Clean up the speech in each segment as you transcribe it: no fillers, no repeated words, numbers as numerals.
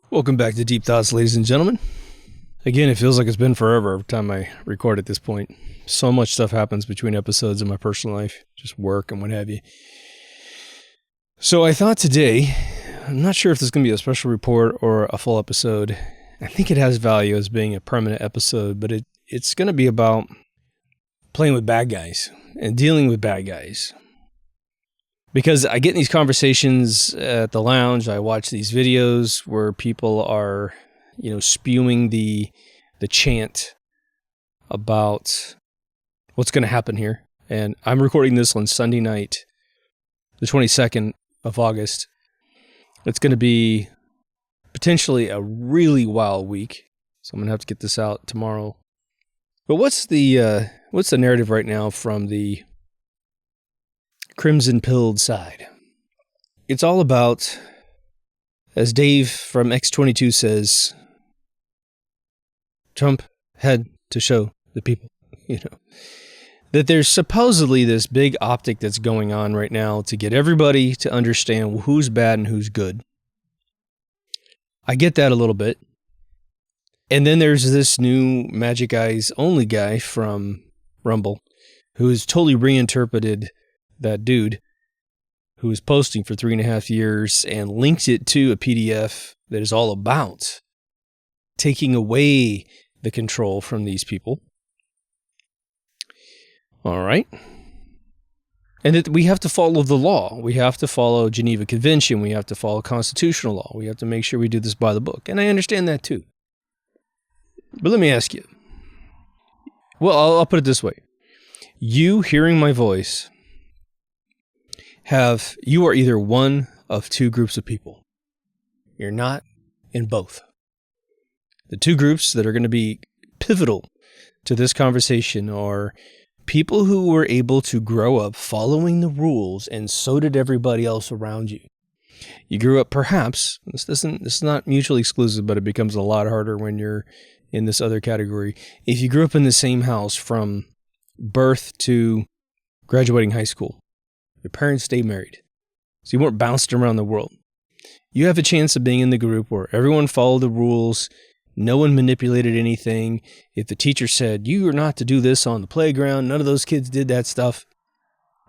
Welcome back to Deep Thoughts, ladies and gentlemen. Again, it feels like it's been forever every time I record at this point. So much stuff happens between episodes in my personal life, just work and what have you. So I thought today, I'm not sure if this is going to be a special report or a full episode. I think it has value as being a permanent episode, but it's going to be about playing with bad guys and dealing with bad guys. Because I get in these conversations at the lounge, I watch these videos where people are, spewing the chant about what's going to happen here. And I'm recording this on Sunday night, the 22nd of August. It's going to be potentially a really wild week, so I'm going to have to get this out tomorrow. But what's the narrative right now from the crimson-pilled side? It's all about, as Dave from X22 says, Trump had to show the people, that there's supposedly this big optic that's going on right now to get everybody to understand who's bad and who's good. I get that a little bit. And then there's this new Magic Eyes Only guy from Rumble who has totally reinterpreted that dude who was posting for 3.5 years and linked it to a PDF that is all about taking away the control from these people. All right. And that we have to follow the law. We have to follow Geneva Convention. We have to follow constitutional law. We have to make sure we do this by the book. And I understand that too. But let me ask you. Well, I'll put it this way. You hearing my voice, you are either one of two groups of people. You're not in both. The two groups that are going to be pivotal to this conversation are people who were able to grow up following the rules, and so did everybody else around you. You grew up perhaps, this is not mutually exclusive, but it becomes a lot harder when you're in this other category. If you grew up in the same house from birth to graduating high school, your parents stayed married, so you weren't bounced around the world. You have a chance of being in the group where everyone followed the rules. No one manipulated anything. If the teacher said, you are not to do this on the playground, none of those kids did that stuff.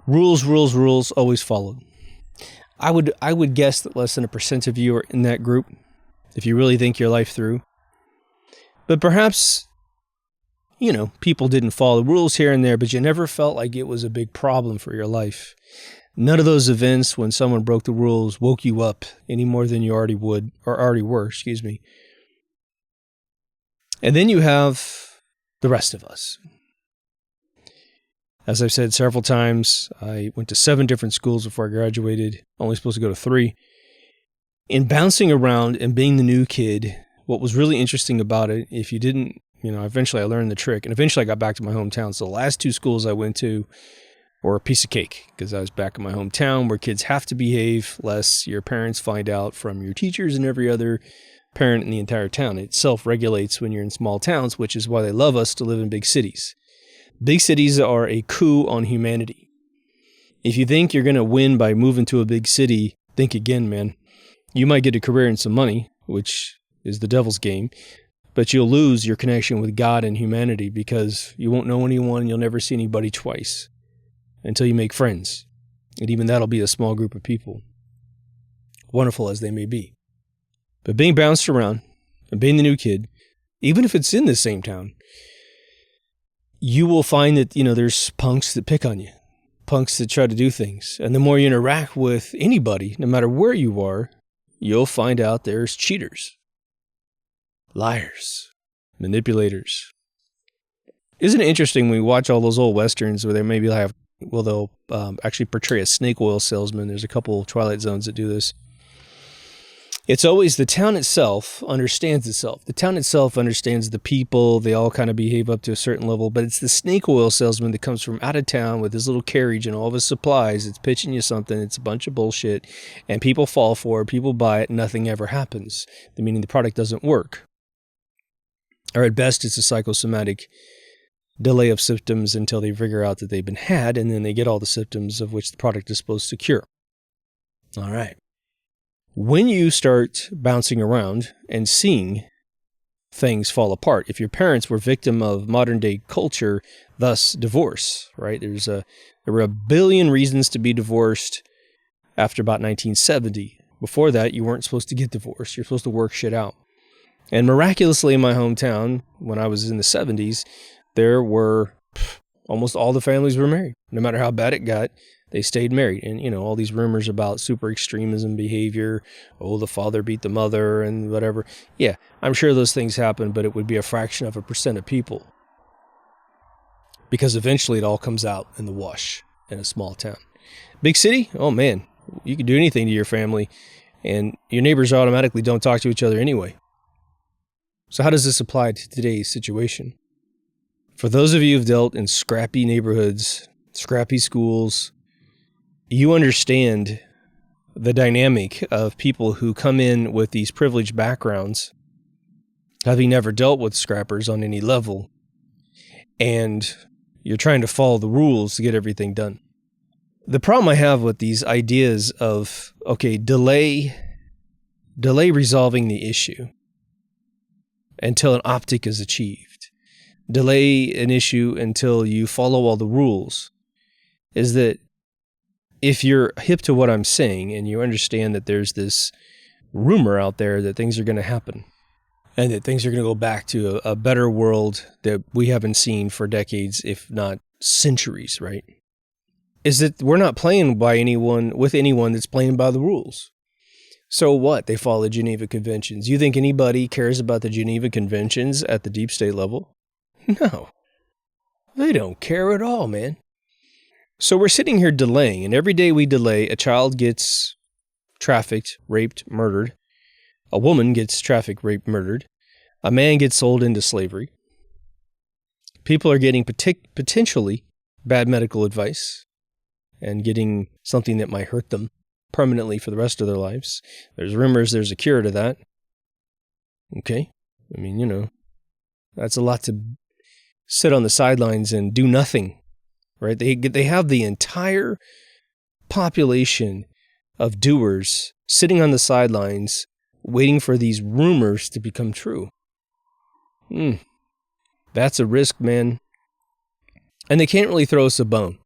Rules, always followed. I would guess that less than 1% of you are in that group, if you really think your life through. But perhaps, people didn't follow the rules here and there, but you never felt like it was a big problem for your life. None of those events when someone broke the rules woke you up any more than you already were. And then you have the rest of us. As I've said several times, I went to 7 different schools before I graduated, only supposed to go to 3. In bouncing around and being the new kid, what was really interesting about it, if you didn't, eventually I learned the trick, and eventually I got back to my hometown. So the last 2 schools I went to were a piece of cake, because I was back in my hometown where kids have to behave lest your parents find out from your teachers and every other parent in the entire town. It self-regulates when you're in small towns, which is why they love us to live in big cities. Big cities are a coup on humanity. If you think you're going to win by moving to a big city, think again, man. You might get a career and some money, which is the devil's game, but you'll lose your connection with God and humanity because you won't know anyone and you'll never see anybody twice until you make friends. And even that'll be a small group of people, wonderful as they may be. But being bounced around and being the new kid, even if it's in the same town, you will find that, there's punks that pick on you, punks that try to do things. And the more you interact with anybody, no matter where you are, you'll find out there's cheaters, liars, manipulators. Isn't it interesting when we watch all those old Westerns where they'll actually portray a snake oil salesman. There's a couple of Twilight Zones that do this. It's always the town itself understands itself. The town itself understands the people. They all kind of behave up to a certain level, but it's the snake oil salesman that comes from out of town with his little carriage and all of his supplies. It's pitching you something. It's a bunch of bullshit, and people fall for it. People buy it. Nothing ever happens, meaning the product doesn't work. Or at best, it's a psychosomatic delay of symptoms until they figure out that they've been had, and then they get all the symptoms of which the product is supposed to cure. All right. When you start bouncing around and seeing things fall apart, if your parents were victim of modern day culture, thus divorce, right? There were a billion reasons to be divorced after about 1970. Before that, you weren't supposed to get divorced. You're supposed to work shit out. And miraculously in my hometown, when I was in the 70s, there were almost all the families were married. No matter how bad it got, they stayed married. And, all these rumors about super extremism behavior, the father beat the mother and whatever. Yeah, I'm sure those things happen, but it would be a fraction of a percent of people. Because eventually it all comes out in the wash in a small town. Big city? Oh man, you can do anything to your family, and your neighbors automatically don't talk to each other anyway. So how does this apply to today's situation? For those of you who've dealt in scrappy neighborhoods, scrappy schools, you understand the dynamic of people who come in with these privileged backgrounds, having never dealt with scrappers on any level, and you're trying to follow the rules to get everything done. The problem I have with these ideas of, delay resolving the issue until an optic is achieved. Delay an issue until you follow all the rules, is that if you're hip to what I'm saying and you understand that there's this rumor out there that things are going to happen and that things are going to go back to a better world that we haven't seen for decades, if not centuries, right? Is that we're not playing with anyone that's playing by the rules. So what? They follow the Geneva Conventions. You think anybody cares about the Geneva Conventions at the deep state level? No. They don't care at all, man. So we're sitting here delaying, and every day we delay, a child gets trafficked, raped, murdered. A woman gets trafficked, raped, murdered. A man gets sold into slavery. People are getting potentially bad medical advice and getting something that might hurt them permanently for the rest of their lives. There's rumors there's a cure to that. Okay. I mean, that's a lot to sit on the sidelines and do nothing, right? They have the entire population of doers sitting on the sidelines waiting for these rumors to become true. That's a risk, man. And they can't really throw us a bone.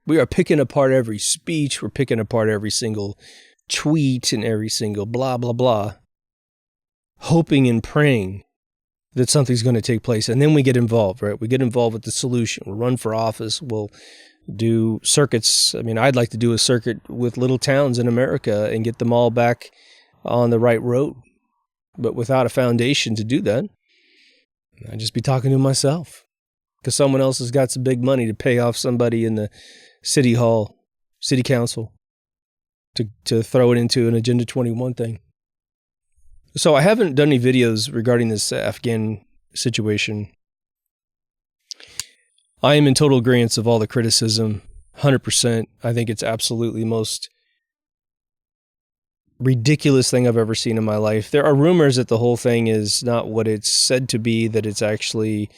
We are picking apart every speech. We're picking apart every single tweet and every single blah, blah, blah, hoping and praying that something's going to take place. And then we get involved, right? We get involved with the solution. We'll run for office. We'll do circuits. I mean, I'd like to do a circuit with little towns in America and get them all back on the right road. But without a foundation to do that, I'd just be talking to myself because someone else has got some big money to pay off somebody in the city hall, city council to throw it into an Agenda 21 thing. So I haven't done any videos regarding this Afghan situation. I am in total agreeance of all the criticism, 100%. I think it's absolutely the most ridiculous thing I've ever seen in my life. There are rumors that the whole thing is not what it's said to be, that it's actually,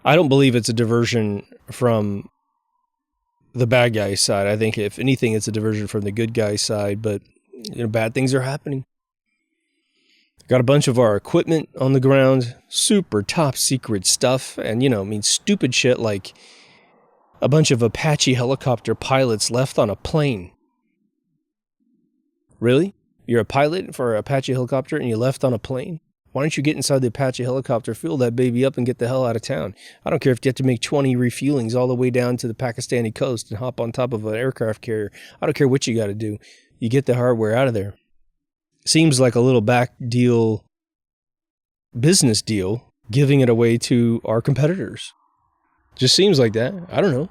I don't believe it's a diversion from the bad guy side. I think if anything, it's a diversion from the good guy side, but bad things are happening. Got a bunch of our equipment on the ground, super top secret stuff, and stupid shit like a bunch of Apache helicopter pilots left on a plane. Really? You're a pilot for an Apache helicopter and you left on a plane? Why don't you get inside the Apache helicopter, fuel that baby up, and get the hell out of town? I don't care if you have to make 20 refuelings all the way down to the Pakistani coast and hop on top of an aircraft carrier. I don't care what you got to do. You get the hardware out of there. Seems like a little back deal, business deal, giving it away to our competitors. Just seems like that. I don't know.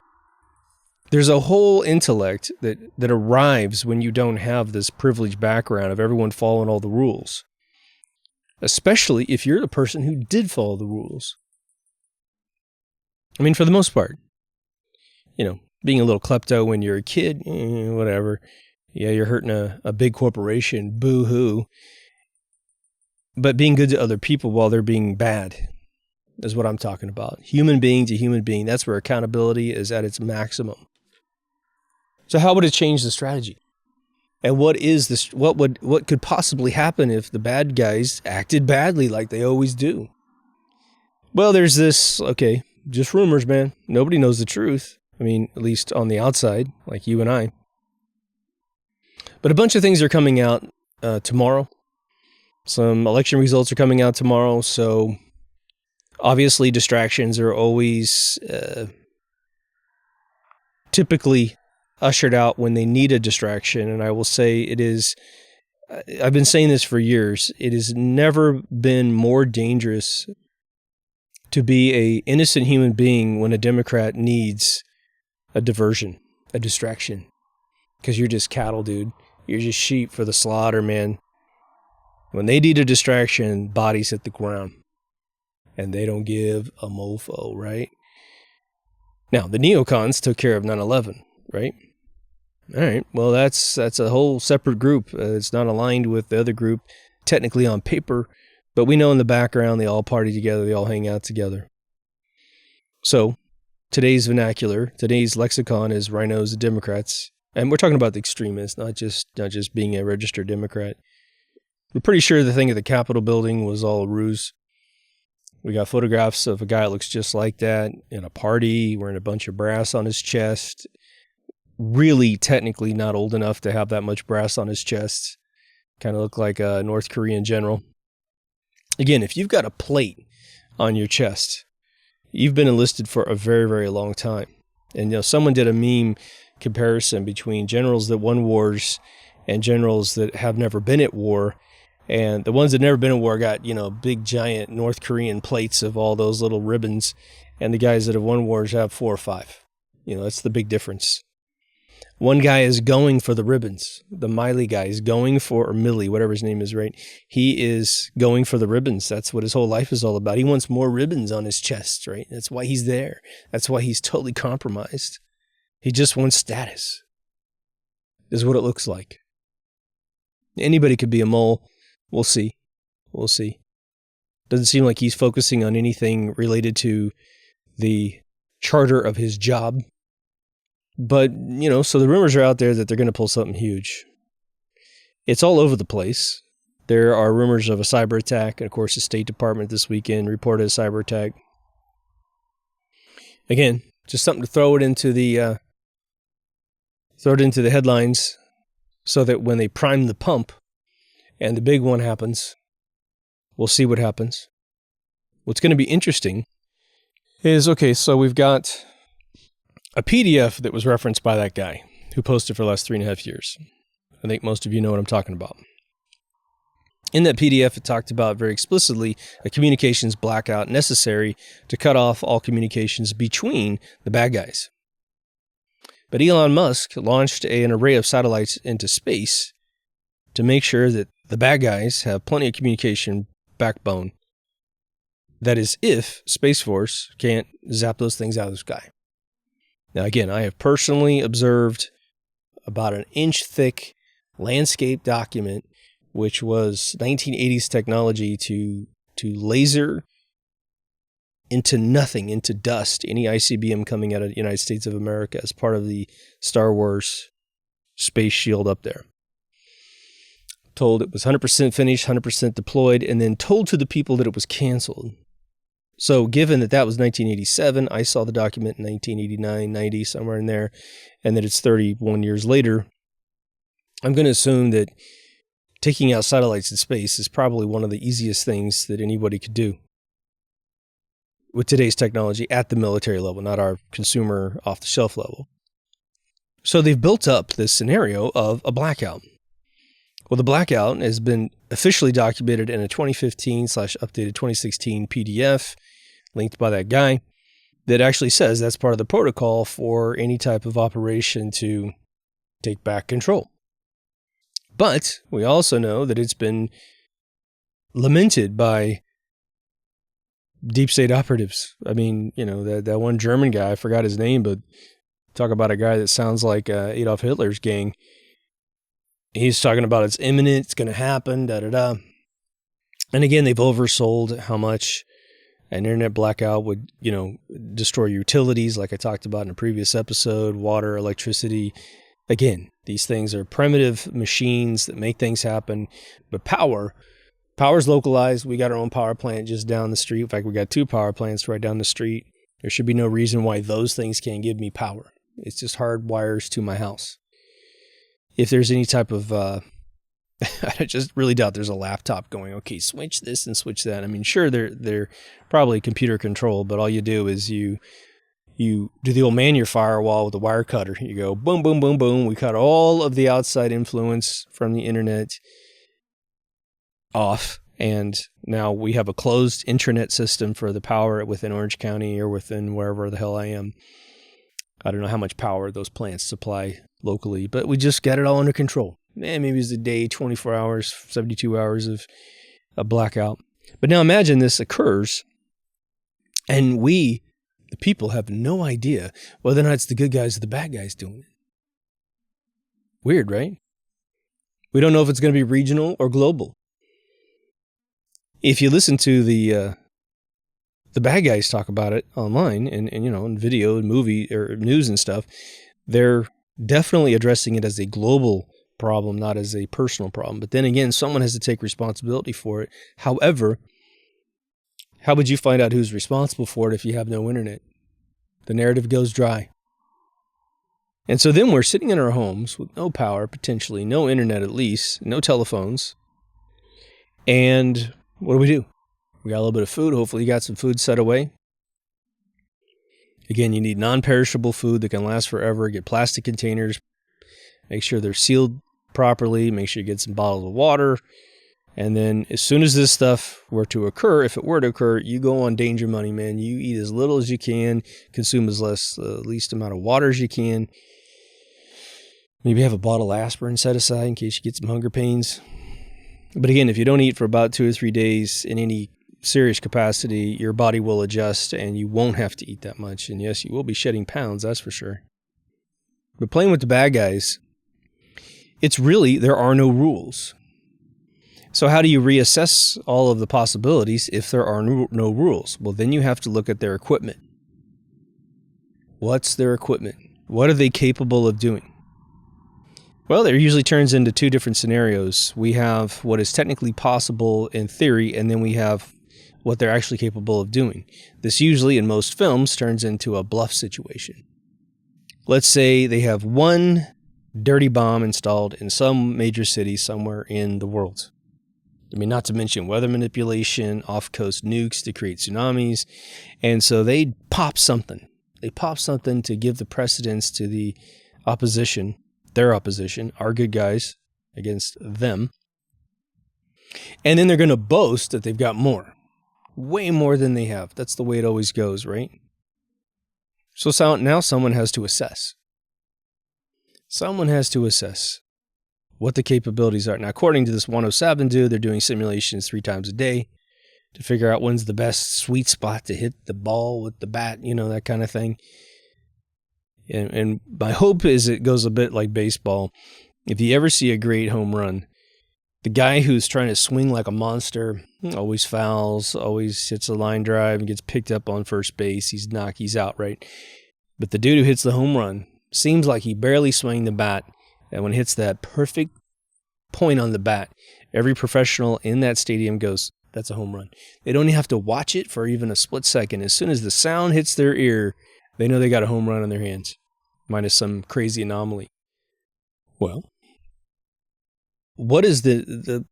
There's a whole intellect that arrives when you don't have this privileged background of everyone following all the rules. Especially if you're the person who did follow the rules. I mean, for the most part. Being a little klepto when you're a kid, whatever. Yeah, you're hurting a big corporation, boo-hoo. But being good to other people while they're being bad is what I'm talking about. Human being to human being, that's where accountability is at its maximum. So how would it change the strategy? And what is this? What could possibly happen if the bad guys acted badly like they always do? Well, there's this, okay, just rumors, man. Nobody knows the truth. I mean, at least on the outside, like you and I. But a bunch of things are coming out tomorrow. Some election results are coming out tomorrow. So obviously distractions are always typically ushered out when they need a distraction. And I will say it is, I've been saying this for years, it has never been more dangerous to be a innocent human being when a Democrat needs a diversion, a distraction. Because you're just cattle, dude. You're just sheep for the slaughter, man. When they need a distraction, bodies hit the ground. And they don't give a mofo, right? Now, the neocons took care of 9/11, right? All right, well, that's a whole separate group. It's not aligned with the other group, technically on paper, but we know in the background they all party together, they all hang out together. So, today's vernacular, today's lexicon is rhinos and Democrats, and we're talking about the extremists, not just being a registered Democrat. We're pretty sure the thing at the Capitol building was all a ruse. We got photographs of a guy that looks just like that in a party, wearing a bunch of brass on his chest. Really technically not old enough to have that much brass on his chest. Kind of look like a North Korean general. Again, if you've got a plate on your chest, you've been enlisted for a very, very long time. And someone did a meme comparison between generals that won wars and generals that have never been at war. And the ones that never been at war got, big giant North Korean plates of all those little ribbons. And the guys that have won wars have 4 or 5. That's the big difference. One guy is going for the ribbons. The Miley guy is going for, or Millie, whatever his name is, right? He is going for the ribbons. That's what his whole life is all about. He wants more ribbons on his chest, right? That's why he's there. That's why he's totally compromised. He just wants status, is what it looks like. Anybody could be a mole. We'll see. We'll see. Doesn't seem like he's focusing on anything related to the charter of his job. But, so the rumors are out there that they're going to pull something huge. It's all over the place. There are rumors of a cyber attack. And of course, the State Department this weekend reported a cyber attack. Again, just something to throw it into the headlines so that when they prime the pump and the big one happens, we'll see what happens. What's going to be interesting is, okay, so we've got a PDF that was referenced by that guy who posted for the last 3.5 years. I think most of you know what I'm talking about. In that PDF, it talked about very explicitly a communications blackout necessary to cut off all communications between the bad guys. But Elon Musk launched an array of satellites into space to make sure that the bad guys have plenty of communication backbone. That is, if Space Force can't zap those things out of the sky. Now, again, I have personally observed about an inch-thick landscape document, which was 1980s technology to laser into nothing, into dust, any ICBM coming out of the United States of America as part of the Star Wars space shield up there. Told it was 100% finished, 100% deployed, and then told to the people that it was canceled. So given that was 1987, I saw the document in 1989, 90, somewhere in there, and that it's 31 years later, I'm going to assume that taking out satellites in space is probably one of the easiest things that anybody could do with today's technology at the military level, not our consumer off-the-shelf level. So they've built up this scenario of a blackout. Well, the blackout has been officially documented in a 2015/updated 2016 PDF linked by that guy that actually says that's part of the protocol for any type of operation to take back control. But we also know that it's been lamented by deep state operatives. I mean, that one German guy, I forgot his name, but talk about a guy that sounds like Adolf Hitler's gang. He's talking about it's imminent, it's going to happen, da-da-da. And again, they've oversold how much an internet blackout would, destroy utilities, like I talked about in a previous episode, water, electricity, Again, these things are primitive machines that make things happen, but power's localized. We got our own power plant just down the street. In fact, we got 2 power plants right down the street. There should be no reason why those things can't give me power. It's just hard wires to my house. If there's any type of, I just really doubt there's a laptop going, okay, switch this and switch that. I mean, sure, they're probably computer controlled, but all you do is you do the old man your firewall with a wire cutter. You go boom, boom, boom, boom. We cut all of the outside influence from the internet off. And now we have a closed intranet system for the power within Orange County or within wherever the hell I am. I don't know how much power those plants supply locally, but we just got it all under control. Maybe it's a day, 24 hours, 72 hours of a blackout. But now imagine this occurs and we, the people, have no idea whether or not it's the good guys or the bad guys doing it. Weird, right? We don't know if it's going to be regional or global. If you listen to the bad guys talk about it online and in video and movie or news and stuff, they're definitely addressing it as a global problem, not as a personal problem. But then again, someone has to take responsibility for it. However, how would you find out who's responsible for it if you have no internet? The narrative goes dry. And so then we're sitting in our homes with no power, potentially, no internet at least, no telephones. And what do? We got a little bit of food. Hopefully you got some food set away. Again, you need non-perishable food that can last forever. Get plastic containers. Make sure they're sealed properly. Make sure you get some bottles of water. And then as soon as this stuff were to occur, if it were to occur, you go on danger money, man. You eat as little as you can, consume as least amount of water as you can. Maybe have a bottle of aspirin set aside in case you get some hunger pains. But again, if you don't eat for about 2 or 3 days in any serious capacity, your body will adjust and you won't have to eat that much. And yes, you will be shedding pounds, that's for sure. But playing with the bad guys, it's really, there are no rules. So how do you reassess all of the possibilities if there are no rules? Well, then you have to look at their equipment. What's their equipment? What are they capable of doing? Well, it usually turns into 2 different scenarios. We have what is technically possible in theory, and then we have what they're actually capable of doing. This usually, in most films, turns into a bluff situation. Let's say they have one dirty bomb installed in some major city somewhere in the world. I mean, not to mention weather manipulation, off-coast nukes to create tsunamis. And so they pop something. They pop something to give the precedence to the opposition, their opposition, our good guys against them. And then they're going to boast that they've got more. Way more than they have. That's the way it always goes, right? So now someone has to assess. Someone has to assess what the capabilities are. Now, according to this 107 dude, they're doing simulations 3 times a day to figure out when's the best sweet spot to hit the ball with the bat, that kind of thing. And my hope is it goes a bit like baseball. If you ever see a great home run, the guy who's trying to swing like a monster always fouls, always hits a line drive and gets picked up on first base. He's out, right? But the dude who hits the home run seems like he barely swung the bat. And when it hits that perfect point on the bat, every professional in that stadium goes, that's a home run. They don't even have to watch it for even a split second. As soon as the sound hits their ear, they know they got a home run on their hands, minus some crazy anomaly. Well, what is the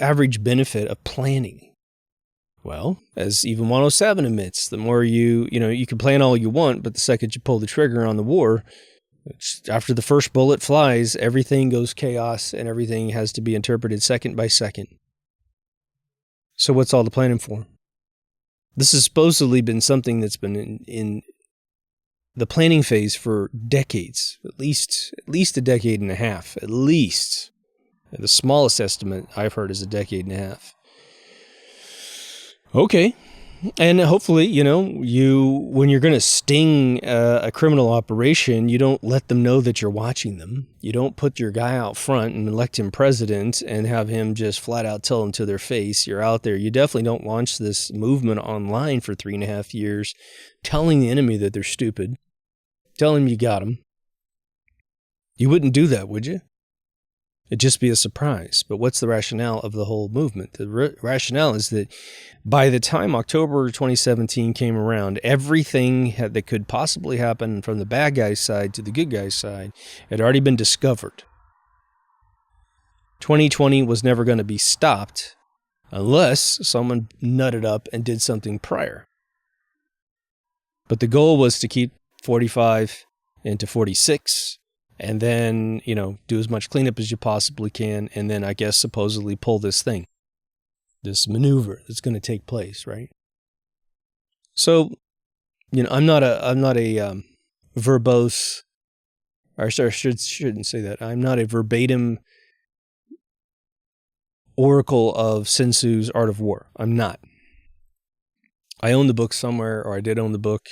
average benefit of planning? Well, as even 107 admits, the more you can plan all you want, but the second you pull the trigger on the war, after the first bullet flies, everything goes chaos and everything has to be interpreted second by second. So what's all the planning for? This has supposedly been something that's been in the planning phase for decades, at least a decade and a half, at least. The smallest estimate I've heard is a decade and a half. Okay. And hopefully, when you're going to sting a criminal operation, you don't let them know that you're watching them. You don't put your guy out front and elect him president and have him just flat out tell them to their face, you're out there. You definitely don't launch this movement online for 3.5 years, telling the enemy that they're stupid, telling them you got them. You wouldn't do that, would you? It'd just be a surprise. But what's the rationale of the whole movement? The rationale is that by the time October 2017 came around, everything that could possibly happen from the bad guy's side to the good guy's side had already been discovered. 2020 was never going to be stopped unless someone nutted up and did something prior. But the goal was to keep 45 into 46, and then, do as much cleanup as you possibly can, and then I guess supposedly pull this thing, this maneuver that's going to take place, right? So, I'm not a verbose, or I shouldn't say that. I'm not a verbatim oracle of Sun Tzu's Art of War. I'm not. I own the book somewhere, or I did own the book.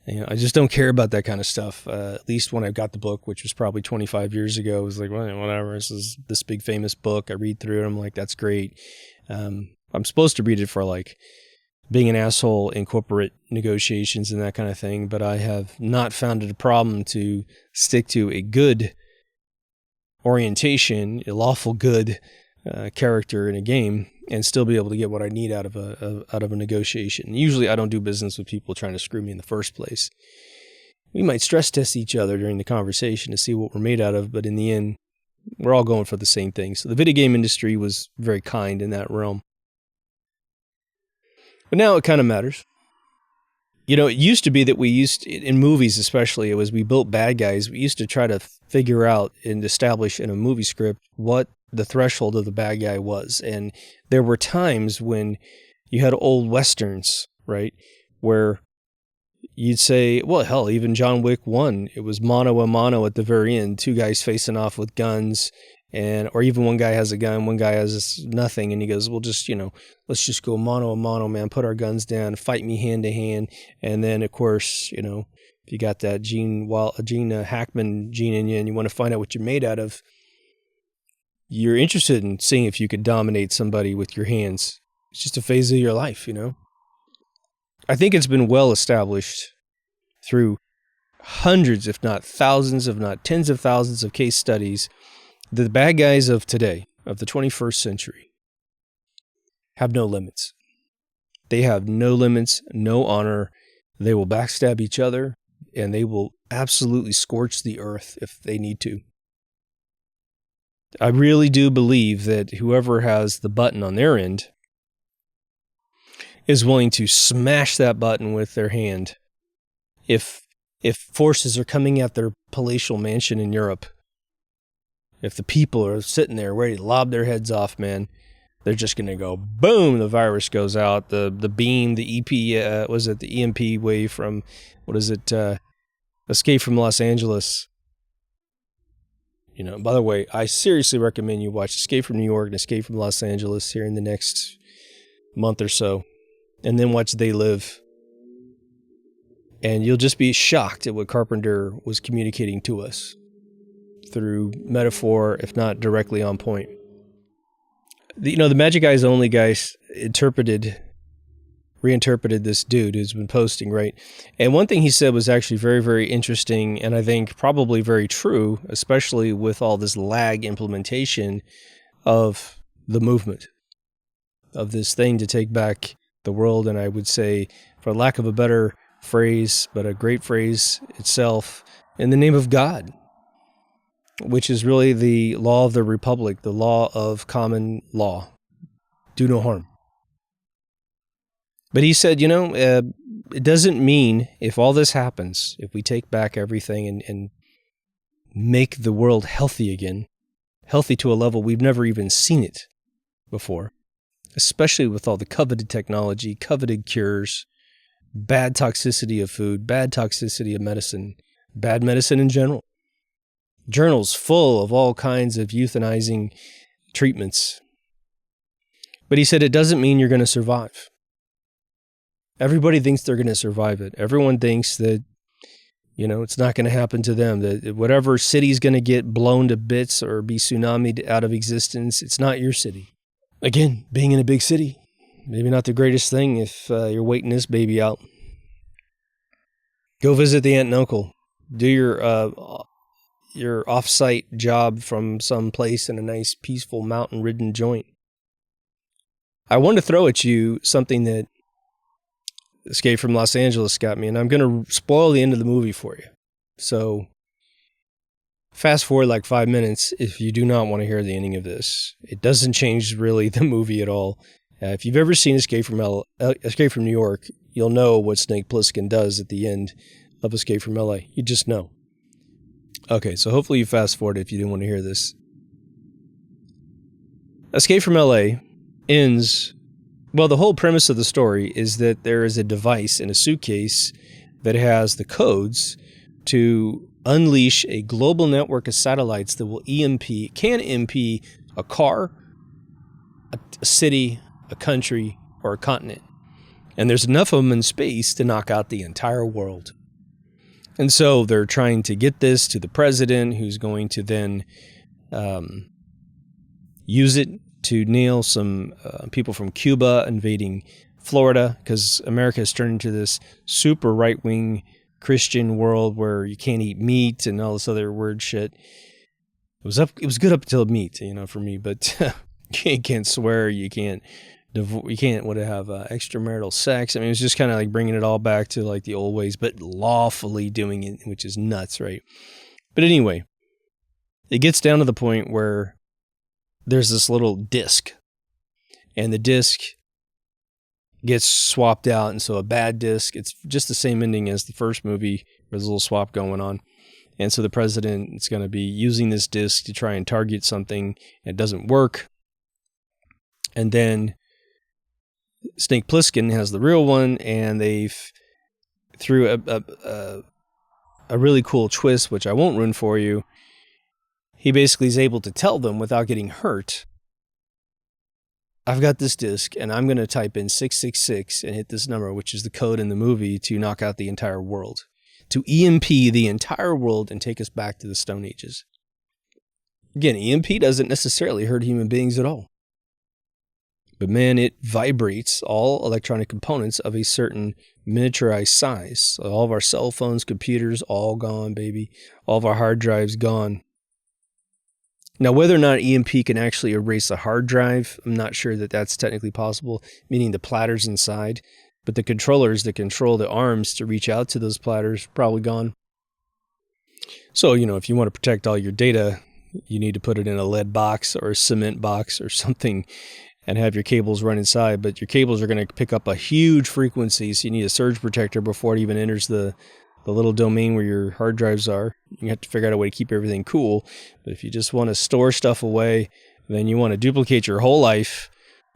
I just don't care about that kind of stuff. At least when I got the book, which was probably 25 years ago, it was like, well, whatever. This is this big famous book. I read through it. I'm like, that's great. I'm supposed to read it for like being an asshole in corporate negotiations and that kind of thing. But I have not found it a problem to stick to a good orientation, a lawful good character in a game, and still be able to get what I need out of a negotiation. Usually I don't do business with people trying to screw me in the first place. We might stress test each other during the conversation to see what we're made out of, but in the end, we're all going for the same thing. So the video game industry was very kind in that realm. But now it kind of matters. It used to be that in movies especially, it was we built bad guys. We used to try to figure out and establish in a movie script what the threshold of the bad guy was. And there were times when you had old Westerns, right, where you'd say, well, hell, even John Wick 1, it was mano a mano at the very end, two guys facing off with guns, or even one guy has a gun, one guy has nothing, and he goes, well, just, let's just go mano a mano, man, put our guns down, fight me hand to hand. And then, of course, if you got that Gene Hackman gene in you and you want to find out what you're made out of, you're interested in seeing if you could dominate somebody with your hands. It's just a phase of your life, I think it's been well established through hundreds, if not thousands, if not tens of thousands of case studies, that the bad guys of today, of the 21st century, have no limits. They have no limits, no honor. They will backstab each other, and they will absolutely scorch the earth if they need to. I really do believe that whoever has the button on their end is willing to smash that button with their hand. If forces are coming at their palatial mansion in Europe, if the people are sitting there ready to lob their heads off, man, they're just going to go, boom, the virus goes out. The beam, the the EMP wave from, Escape from Los Angeles. By the way, I seriously recommend you watch Escape from New York and Escape from Los Angeles here in the next month or so. And then watch They Live. And you'll just be shocked at what Carpenter was communicating to us through metaphor, if not directly on point. The Magic Eyes Only guys reinterpreted this dude who's been posting, right? And one thing he said was actually very, very interesting, and I think probably very true, especially with all this lag implementation of the movement, of this thing to take back the world. And I would say, for lack of a better phrase, but a great phrase itself, in the name of God, which is really the law of the Republic, the law of common law. Do no harm. But he said, it doesn't mean if all this happens, if we take back everything and make the world healthy again, healthy to a level we've never even seen it before, especially with all the coveted technology, coveted cures, bad toxicity of food, bad toxicity of medicine, bad medicine in general. Journals full of all kinds of euthanizing treatments. But he said it doesn't mean you're going to survive. Everybody thinks they're going to survive it. Everyone thinks that, it's not going to happen to them. That whatever city's going to get blown to bits or be tsunamied out of existence, it's not your city. Again, being in a big city, maybe not the greatest thing if you're waiting this baby out. Go visit the aunt and uncle. Do your, your off-site job from some place in a nice, peaceful, mountain-ridden joint. I want to throw at you something that Escape from Los Angeles got me, and I'm going to spoil the end of the movie for you. So fast forward like 5 minutes if you do not want to hear the ending of this. It doesn't change really the movie at all. If you've ever seen Escape from New York, you'll know what Snake Plissken does at the end of Escape from LA. You just know. Okay, so hopefully you fast forward if you didn't want to hear this. Escape from LA ends... Well, the whole premise of the story is that there is a device in a suitcase that has the codes to unleash a global network of satellites that will can EMP a car, a city, a country, or a continent. And there's enough of them in space to knock out the entire world. And so they're trying to get this to the president, who's going to then use it to nail some people from Cuba invading Florida, because America has turned into this super right-wing Christian world where you can't eat meat and all this other weird shit. It was good up until meat, for me, but you can't swear, you can't have extramarital sex. I mean, it was just kind of like bringing it all back to like the old ways, but lawfully doing it, which is nuts, right? But anyway, it gets down to the point where there's this little disc, and the disc gets swapped out, and so a bad disc, it's just the same ending as the first movie, there's a little swap going on, and so the president is going to be using this disc to try and target something, and it doesn't work, and then Snake Plissken has the real one, and they've, through a really cool twist, which I won't ruin for you, he basically is able to tell them without getting hurt, I've got this disc, and I'm going to type in 666 and hit this number, which is the code in the movie, to knock out the entire world. To EMP the entire world and take us back to the Stone Ages. Again, EMP doesn't necessarily hurt human beings at all. But man, it vibrates all electronic components of a certain miniaturized size. So all of our cell phones, computers, all gone, baby. All of our hard drives gone. Now, whether or not EMP can actually erase a hard drive, I'm not sure that that's technically possible, meaning the platters inside. But the controllers that control the arms to reach out to those platters, probably gone. So, if you want to protect all your data, you need to put it in a lead box or a cement box or something and have your cables run inside. But your cables are going to pick up a huge frequency, so you need a surge protector before it even enters the little domain where your hard drives are. You have to figure out a way to keep everything cool. But if you just want to store stuff away, then you want to duplicate your whole life,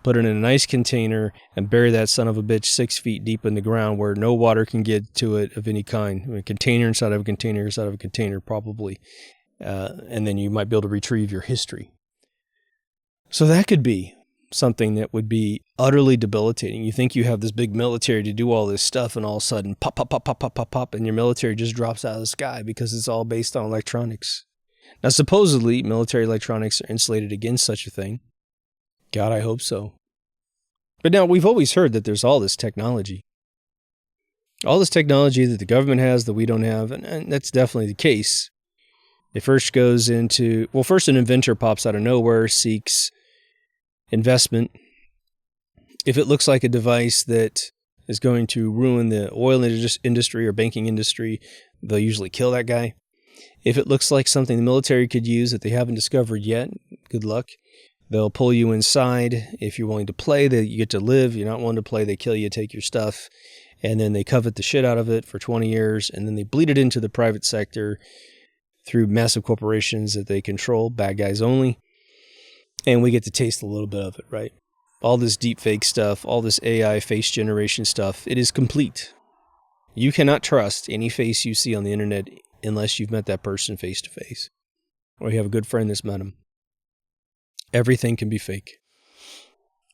put it in a nice container, and bury that son of a bitch 6 feet deep in the ground where no water can get to it of any kind. A container inside of a container inside of a container, probably. And then you might be able to retrieve your history. So that could be something that would be utterly debilitating. You think you have this big military to do all this stuff, and all of a sudden, pop, pop, pop, pop, pop, pop, pop, and your military just drops out of the sky because it's all based on electronics. Now, supposedly, military electronics are insulated against such a thing. God, I hope so. But now, we've always heard that there's all this technology. All this technology that the government has that we don't have, and that's definitely the case. It first goes into, first an inventor pops out of nowhere, seeks investment. If it looks like a device that is going to ruin the oil industry or banking industry, they'll usually kill that guy. If it looks like something the military could use that they haven't discovered yet, good luck. They'll pull you inside. If you're willing to play, you get to live. You're not willing to play, they kill you, take your stuff, and then they covet the shit out of it for 20 years, and then they bleed it into the private sector through massive corporations that they control, bad guys only. And we get to taste a little bit of it, right? All this deep fake stuff, all this AI face generation stuff, it is complete. You cannot trust any face you see on the internet unless you've met that person face to face, or you have a good friend that's met him. Everything can be fake.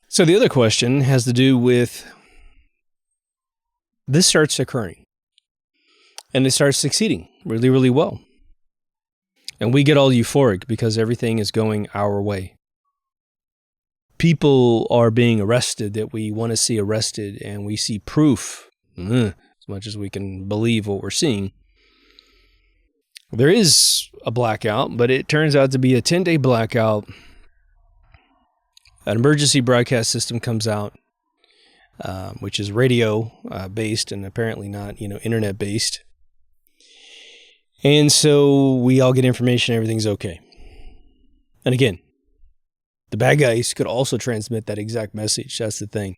So the other question has to do with this starts occurring, and it starts succeeding really, really well. And we get all euphoric because everything is going our way. People are being arrested that we want to see arrested, and we see proof, as much as we can believe what we're seeing. There is a blackout, but it turns out to be a 10-day blackout. An emergency broadcast system comes out, which is radio based and apparently not, internet based. And so we all get information, everything's okay. And again, the bad guys could also transmit that exact message. That's the thing.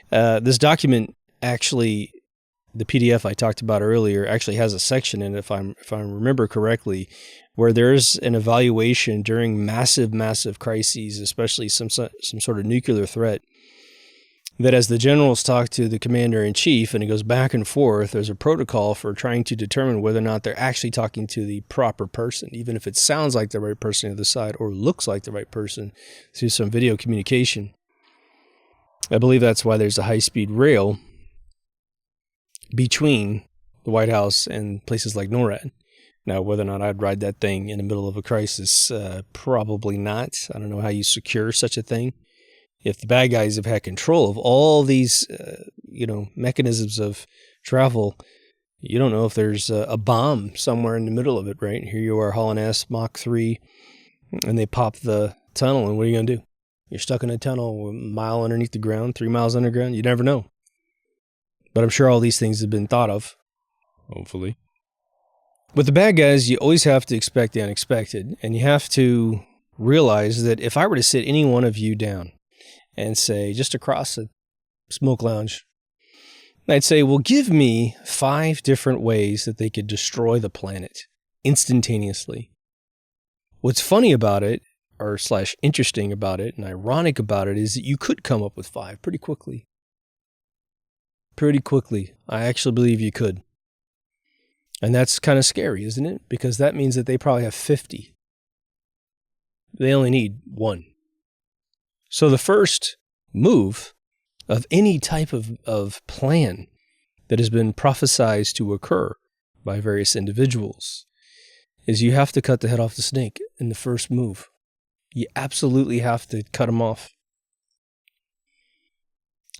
This document actually, the PDF I talked about earlier, actually has a section in it, if I remember correctly, where there's an evaluation during massive crises, especially some sort of nuclear threat, that as the generals talk to the commander-in-chief and it goes back and forth, there's a protocol for trying to determine whether or not they're actually talking to the proper person, even if it sounds like the right person on the other side or looks like the right person through some video communication. I believe that's why there's a high-speed rail between the White House and places like NORAD. Now, whether or not I'd ride that thing in the middle of a crisis, probably not. I don't know how you secure such a thing. If the bad guys have had control of all these, mechanisms of travel, you don't know if there's a bomb somewhere in the middle of it, right? Here you are hauling ass Mach 3, and they pop the tunnel, and what are you going to do? You're stuck in a tunnel a mile underneath the ground, 3 miles underground. You never know. But I'm sure all these things have been thought of, hopefully. With the bad guys, you always have to expect the unexpected, and you have to realize that if I were to sit any one of you down and say, just across the smoke lounge, I'd say, well, give me 5 different ways that they could destroy the planet instantaneously. What's funny about it, or / interesting about it, and ironic about it, is that you could come up with 5 pretty quickly. Pretty quickly. I actually believe you could. And that's kind of scary, isn't it? Because that means that they probably have 50. They only need 1. So the first move of any type of plan that has been prophesied to occur by various individuals is you have to cut the head off the snake in the first move. You absolutely have to cut them off.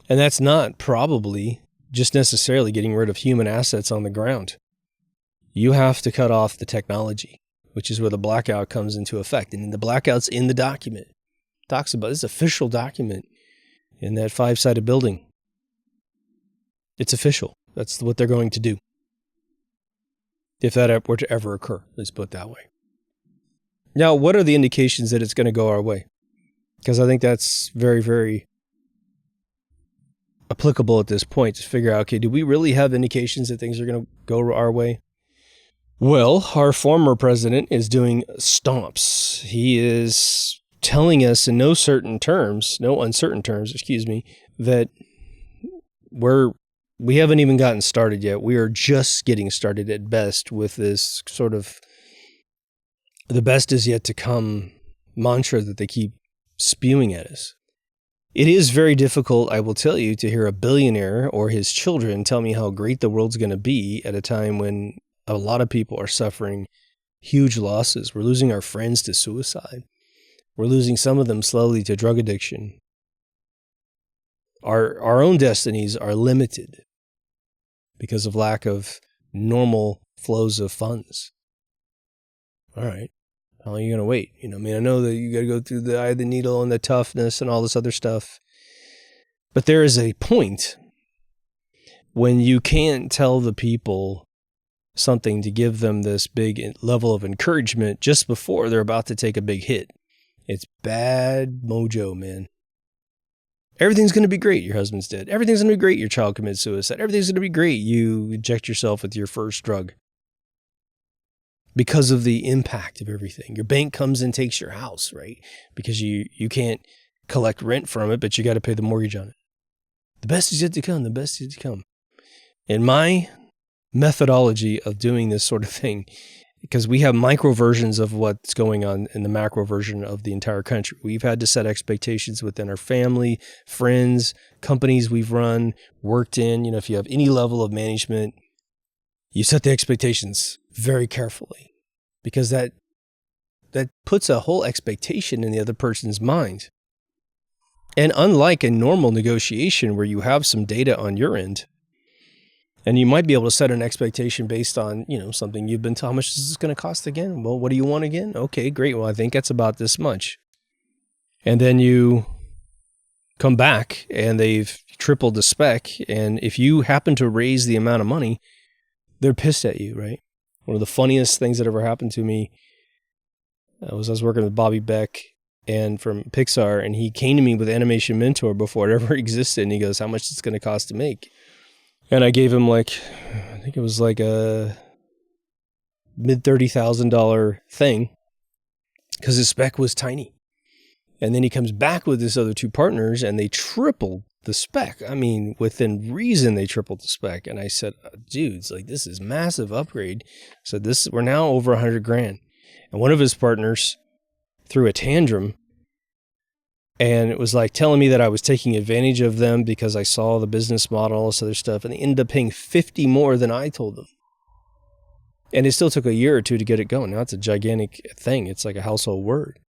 And that's not probably just necessarily getting rid of human assets on the ground. You have to cut off the technology, which is where the blackout comes into effect. And the blackout's in the document. It talks about this official document in that 5-sided building. It's official. That's what they're going to do. If that were to ever occur, let's put it that way. Now, what are the indications that it's going to go our way? Because I think that's very, very applicable at this point to figure out, okay, do we really have indications that things are going to go our way? Well, our former president is doing stomps. He is telling us in no uncertain terms, that we haven't even gotten started yet. We are just getting started at best with this sort of the best is yet to come mantra that they keep spewing at us. It is very difficult, I will tell you, to hear a billionaire or his children tell me how great the world's going to be at a time when a lot of people are suffering huge losses. We're losing our friends to suicide. We're losing some of them slowly to drug addiction. Our own destinies are limited because of lack of normal flows of funds. All right. How long are you going to wait? I know that you got to go through the eye of the needle and the toughness and all this other stuff. But there is a point when you can't tell the people something to give them this big level of encouragement just before they're about to take a big hit. It's bad mojo, man. Everything's going to be great. Your husband's dead. Everything's going to be great. Your child commits suicide. Everything's going to be great. You inject yourself with your first drug. Because of the impact of everything. Your bank comes and takes your house, right? Because you can't collect rent from it, but you got to pay the mortgage on it. The best is yet to come. The best is yet to come. In my methodology of doing this sort of thing, because we have micro versions of what's going on in the macro version of the entire country. We've had to set expectations within our family, friends, companies we've run, worked in. If you have any level of management, you set the expectations very carefully, because that puts a whole expectation in the other person's mind. And unlike a normal negotiation where you have some data on your end, And you might be able to set an expectation based on, something you've been told. How much is this going to cost again? Well, what do you want again? Okay, great. Well, I think that's about this much. And then you come back and they've tripled the spec. And if you happen to raise the amount of money, they're pissed at you, right? One of the funniest things that ever happened to me was I was working with Bobby Beck and from Pixar, and he came to me with Animation Mentor before it ever existed. And he goes, how much is it going to cost to make? And I gave him I think it was like a mid $30,000 thing because his spec was tiny. And then he comes back with his other two partners and they tripled the spec. I mean, within reason, they tripled the spec. And I said, dudes, this is massive upgrade. So we're now over $100,000. And one of his partners threw a tantrum. And it was telling me that I was taking advantage of them because I saw the business model, all this other stuff. And they ended up paying 50 more than I told them. And it still took a year or two to get it going. Now it's a gigantic thing. It's like a household word.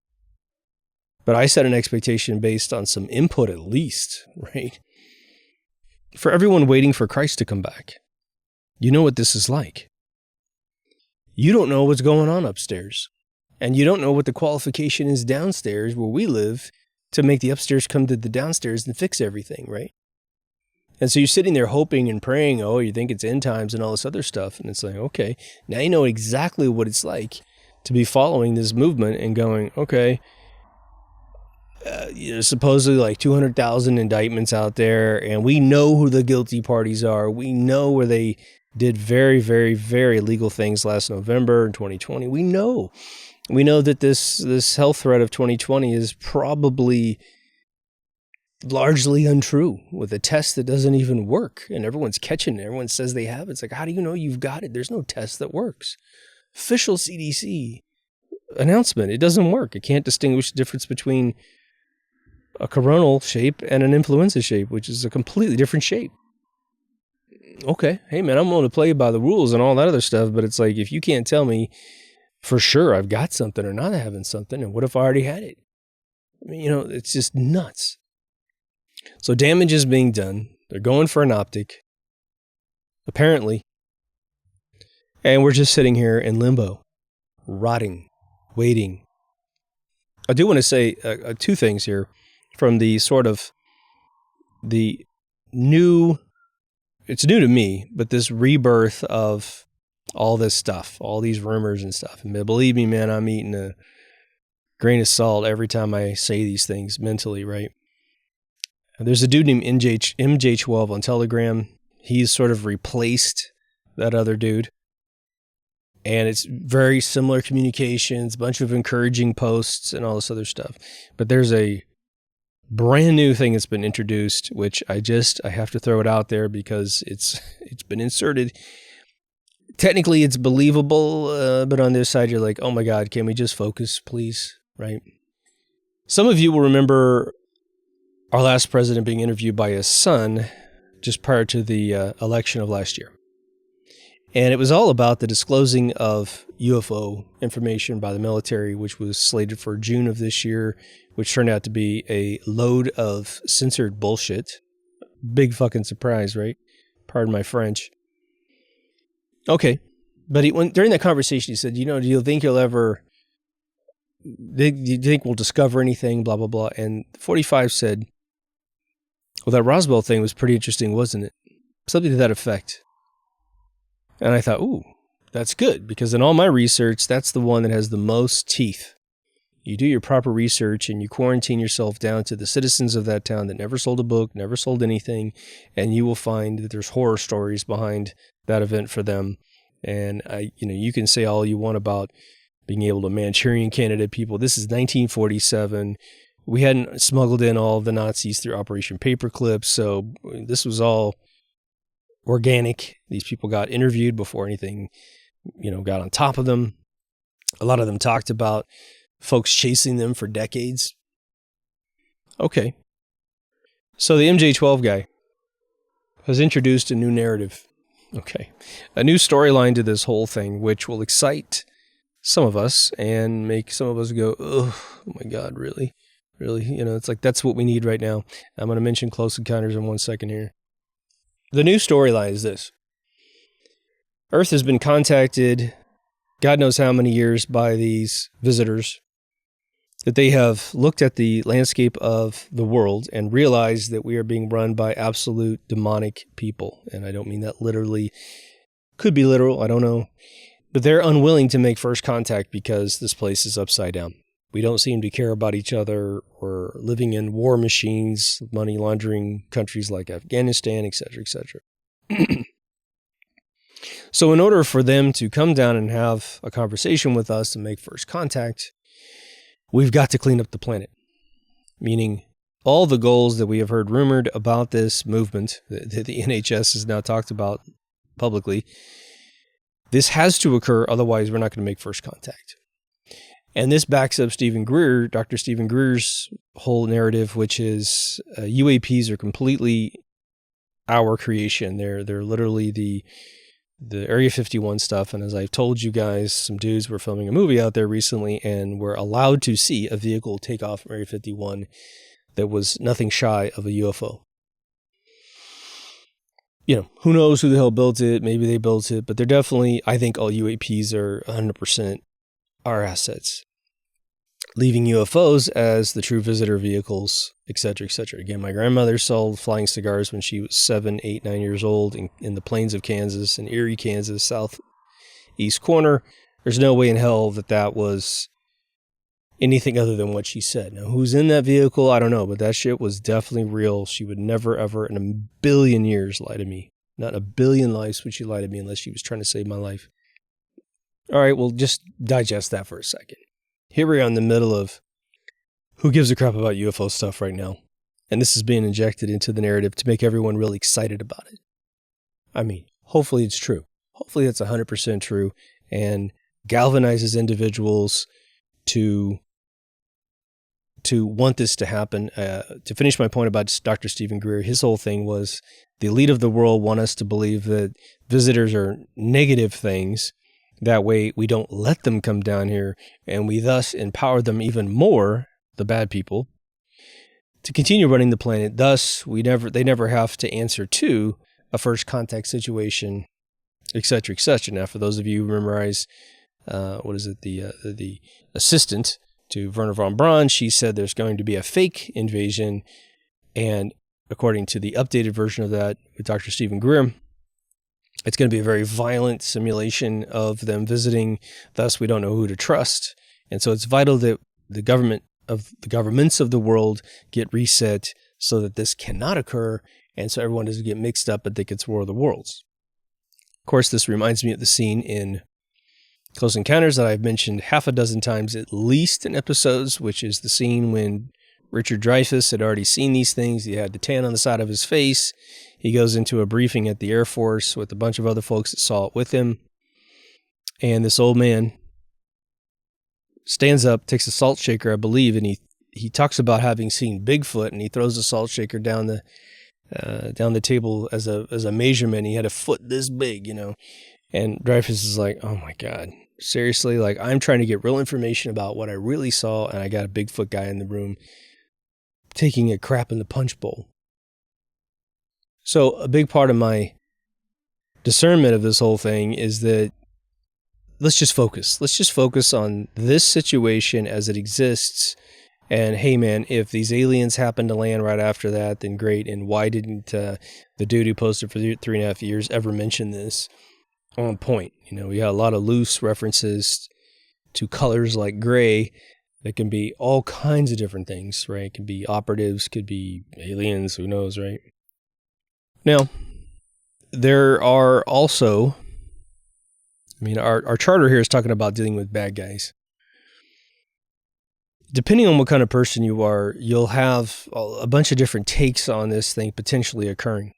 But I set an expectation based on some input at least, right? For everyone waiting for Christ to come back, you know what this is like. You don't know what's going on upstairs. And you don't know what the qualification is downstairs where we live to make the upstairs come to the downstairs and fix everything, right? And so you're sitting there hoping and praying, you think it's end times and all this other stuff. And it's okay, now you know exactly what it's like to be following this movement and going, okay, supposedly 200,000 indictments out there, and we know who the guilty parties are. We know where they did very, very, very illegal things last November in 2020. We know that this health threat of 2020 is probably largely untrue with a test that doesn't even work, and everyone's catching it. Everyone says they have it. It's how do you know you've got it? There's no test that works. Official CDC announcement, it doesn't work. It can't distinguish the difference between a coronal shape and an influenza shape, which is a completely different shape. Okay, hey man, I'm willing to play by the rules and all that other stuff, but it's if you can't tell me for sure I've got something or not having something, and what if I already had it? I mean, it's just nuts. So damage is being done. They're going for an optic, apparently. And we're just sitting here in limbo, rotting, waiting. I do want to say two things here from the sort of the new, it's new to me, but this rebirth of all this stuff, all these rumors and stuff. And believe me, man, I'm eating a grain of salt every time I say these things mentally, right? There's a dude named MJ12 on Telegram. He's sort of replaced that other dude. And it's very similar communications, a bunch of encouraging posts and all this other stuff. But there's a brand new thing that's been introduced, which I have to throw it out there because it's been inserted. Technically, it's believable, but on this side, you're like, oh my God, can we just focus, please? Right? Some of you will remember our last president being interviewed by his son just prior to the election of last year. And it was all about the disclosing of UFO information by the military, which was slated for June of this year, which turned out to be a load of censored bullshit. Big fucking surprise, right? Pardon my French. Okay. But during that conversation, he said, do you think you'll ever, do you think we'll discover anything, blah, blah, blah. And 45 said, well, that Roswell thing was pretty interesting, wasn't it? Something to that effect. And I thought, ooh, that's good, because in all my research, that's the one that has the most teeth. You do your proper research and you quarantine yourself down to the citizens of that town that never sold a book, never sold anything, and you will find that there's horror stories behind that event for them. And you can say all you want about being able to Manchurian candidate people. This is 1947. We hadn't smuggled in all of the Nazis through Operation Paperclip, so this was all organic. These people got interviewed before anything, got on top of them. A lot of them talked about folks chasing them for decades. Okay. So the MJ12 guy has introduced a new narrative. Okay. A new storyline to this whole thing, which will excite some of us and make some of us go, oh my God, really? Really? It's like, that's what we need right now. I'm going to mention Close Encounters in 1 second here. The new storyline is this. Earth has been contacted, God knows how many years, by these visitors, that they have looked at the landscape of the world and realized that we are being run by absolute demonic people. And I don't mean that literally. Could be literal, I don't know. But they're unwilling to make first contact because this place is upside down. We don't seem to care about each other. We're living in war machines, money laundering countries like Afghanistan, etc., etc. So in order for them to come down and have a conversation with us and make first contact, we've got to clean up the planet. Meaning all the goals that we have heard rumored about this movement, that the NHS has now talked about publicly, this has to occur, otherwise we're not going to make first contact. And this backs up Dr. Stephen Greer's whole narrative, which is UAPs are completely our creation. They're literally the Area 51 stuff. And as I've told you guys, some dudes were filming a movie out there recently and were allowed to see a vehicle take off from Area 51 that was nothing shy of a UFO. Who knows who the hell built it? Maybe they built it, but they're definitely, I think all UAPs are 100% our assets, leaving UFOs as the true visitor vehicles, etc., etc. Again, my grandmother sold flying cigars when she was 7, 8, 9 years old in the plains of Kansas, in Erie, Kansas, southeast corner. There's no way in hell that was anything other than what she said. Now, who's in that vehicle, I don't know, but that shit was definitely real. She would never, ever in a billion years lie to me. Not in a billion lives would she lie to me unless she was trying to save my life. All right, well, just digest that for a second. Here we are in the middle of who gives a crap about UFO stuff right now. And this is being injected into the narrative to make everyone really excited about it. I mean, hopefully it's true. Hopefully that's 100% true and galvanizes individuals to want this to happen. To finish my point about Dr. Stephen Greer, his whole thing was the elite of the world want us to believe that visitors are negative things. That way we don't let them come down here, and we thus empower them even more, the bad people, to continue running the planet. Thus, they never have to answer to a first contact situation, etc., etc. Now, for those of you who memorize, the assistant to Werner von Braun, she said there's going to be a fake invasion, and according to the updated version of that with Dr. Stephen Greer, it's going to be a very violent simulation of them visiting. Thus, we don't know who to trust. And so it's vital that the governments of the world get reset so that this cannot occur, and so everyone doesn't get mixed up and think it's War of the Worlds. Of course, this reminds me of the scene in Close Encounters that I've mentioned half a dozen times, at least in episodes, which is the scene when Richard Dreyfuss had already seen these things. He had the tan on the side of his face. He goes into a briefing at the Air Force with a bunch of other folks that saw it with him. And this old man stands up, takes a salt shaker, I believe, and he talks about having seen Bigfoot, and he throws the salt shaker down the table as a measurement. He had a foot this big, And Dreyfuss is like, oh my God, seriously? Like, I'm trying to get real information about what I really saw, and I got a Bigfoot guy in the room taking a crap in the punch bowl. So a big part of my discernment of this whole thing is that let's just focus. Let's just focus on this situation as it exists. And hey, man, if these aliens happen to land right after that, then great. And why didn't the dude who posted for 3.5 years ever mention this? On point. We got a lot of loose references to colors like gray that can be all kinds of different things, right? It could be operatives, could be aliens, who knows, right? Now, there are also, our charter here is talking about dealing with bad guys. Depending on what kind of person you are, you'll have a bunch of different takes on this thing potentially occurring.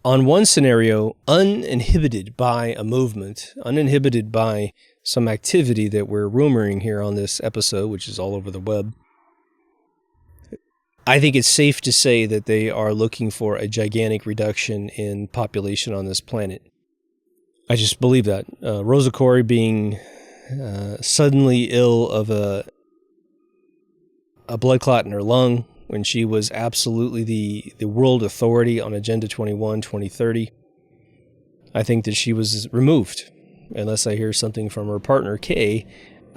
On one scenario, uninhibited by a movement, uninhibited by some activity that we're rumoring here on this episode, which is all over the web, I think it's safe to say that they are looking for a gigantic reduction in population on this planet. I just believe that. Rosa Koire being suddenly ill of a blood clot in her lung when she was absolutely the world authority on Agenda 21, 2030. I think that she was removed, unless I hear something from her partner, Kay.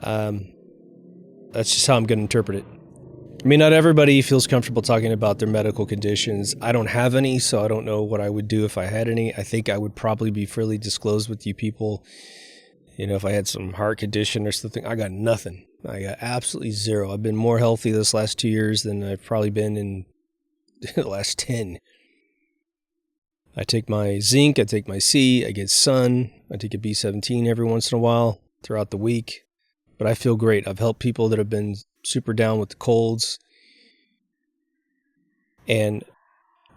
That's just how I'm going to interpret it. I mean, not everybody feels comfortable talking about their medical conditions. I don't have any, so I don't know what I would do if I had any. I think I would probably be freely disclosed with you people. You know, if I had some heart condition or something, I got nothing. I got absolutely zero. I've been more healthy this last 2 years than I've probably been in the last 10. I take my zinc, I take my C, I get sun, I take a B17 every once in a while throughout the week. But I feel great. I've helped people that have been super down with the colds. And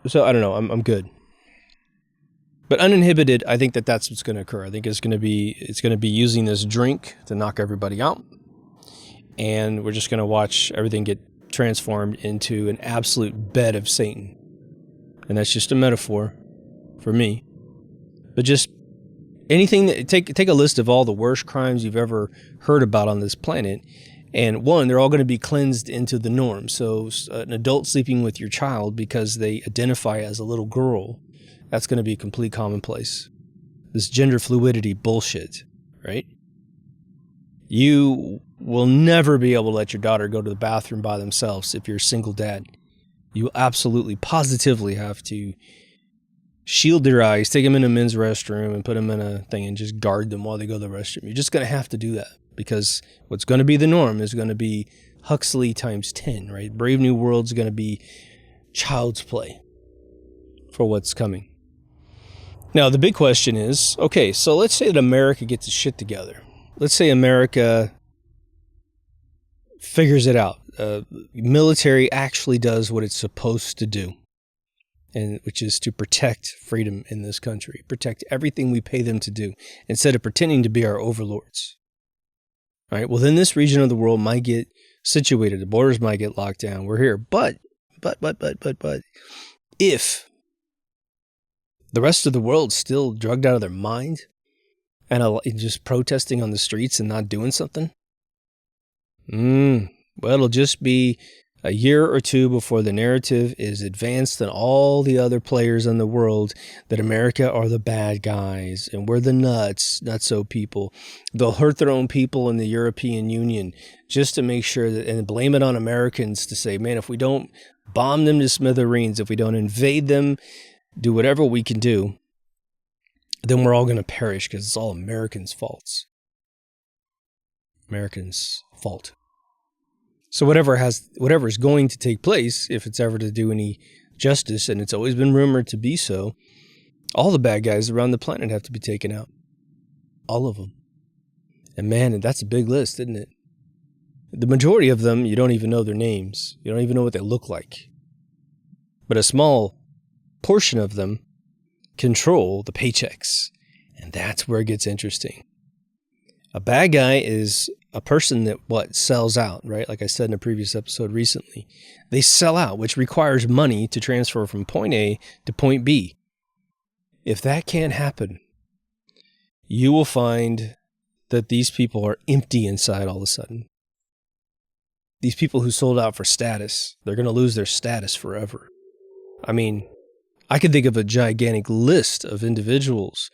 so, I don't know, I'm good. But uninhibited, I think that that's what's going to occur. I think it's going to be using this drink to knock everybody out. And we're just going to watch everything get transformed into an absolute bed of Satan. And that's just a metaphor for me. But just anything that, take a list of all the worst crimes you've ever heard about on this planet. And one, they're all going to be cleansed into the norm. So an adult sleeping with your child because they identify as a little girl, that's going to be complete commonplace. This gender fluidity bullshit, right? You will never be able to let your daughter go to the bathroom by themselves if you're a single dad. You absolutely, positively have to shield their eyes, take them in a men's restroom and put them in a thing and just guard them while they go to the restroom. You're just going to have to do that because what's going to be the norm is going to be Huxley times 10, right? Brave New World's going to be child's play for what's coming. Now, the big question is, okay, so let's say that America gets its shit together. Let's say America figures it out. Military actually does what it's supposed to do, and which is to protect freedom in this country, protect everything we pay them to do, instead of pretending to be our overlords. All right, well, then this region of the world might get situated. The borders might get locked down. We're here. But, if the rest of the world's still drugged out of their mind and just protesting on the streets and not doing something, well, it'll just be a year or two before the narrative is advanced than all the other players in the world that America are the bad guys and we're the nutso people. They'll hurt their own people in the European Union just to make sure that, and blame it on Americans to say, man, if we don't bomb them to smithereens, if we don't invade them, do whatever we can do, then we're all going to perish because it's all Americans' faults. Americans' fault. So whatever is going to take place, if it's ever to do any justice, and it's always been rumored to be so, all the bad guys around the planet have to be taken out. All of them. And man, that's a big list, isn't it? The majority of them, you don't even know their names. You don't even know what they look like. But a small portion of them control the paychecks. And that's where it gets interesting. A bad guy is a person that sells out, right? Like I said in a previous episode recently. They sell out, which requires money to transfer from point A to point B. If that can't happen, you will find that these people are empty inside all of a sudden. These people who sold out for status, they're going to lose their status forever. I mean, I could think of a gigantic list of individuals,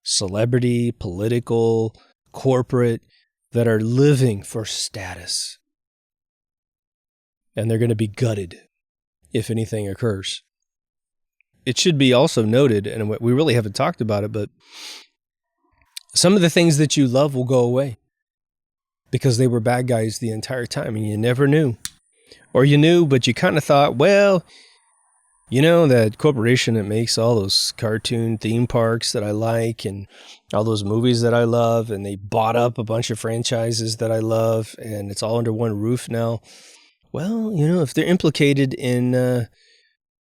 celebrity, political, corporate, that are living for status. And they're going to be gutted if anything occurs. It should be also noted, and we really haven't talked about it, but some of the things that you love will go away because they were bad guys the entire time and you never knew. Or you knew, but you kind of thought, well, you know, that corporation that makes all those cartoon theme parks that I like and all those movies that I love, and they bought up a bunch of franchises that I love, and it's all under one roof now. Well, you know, if they're implicated in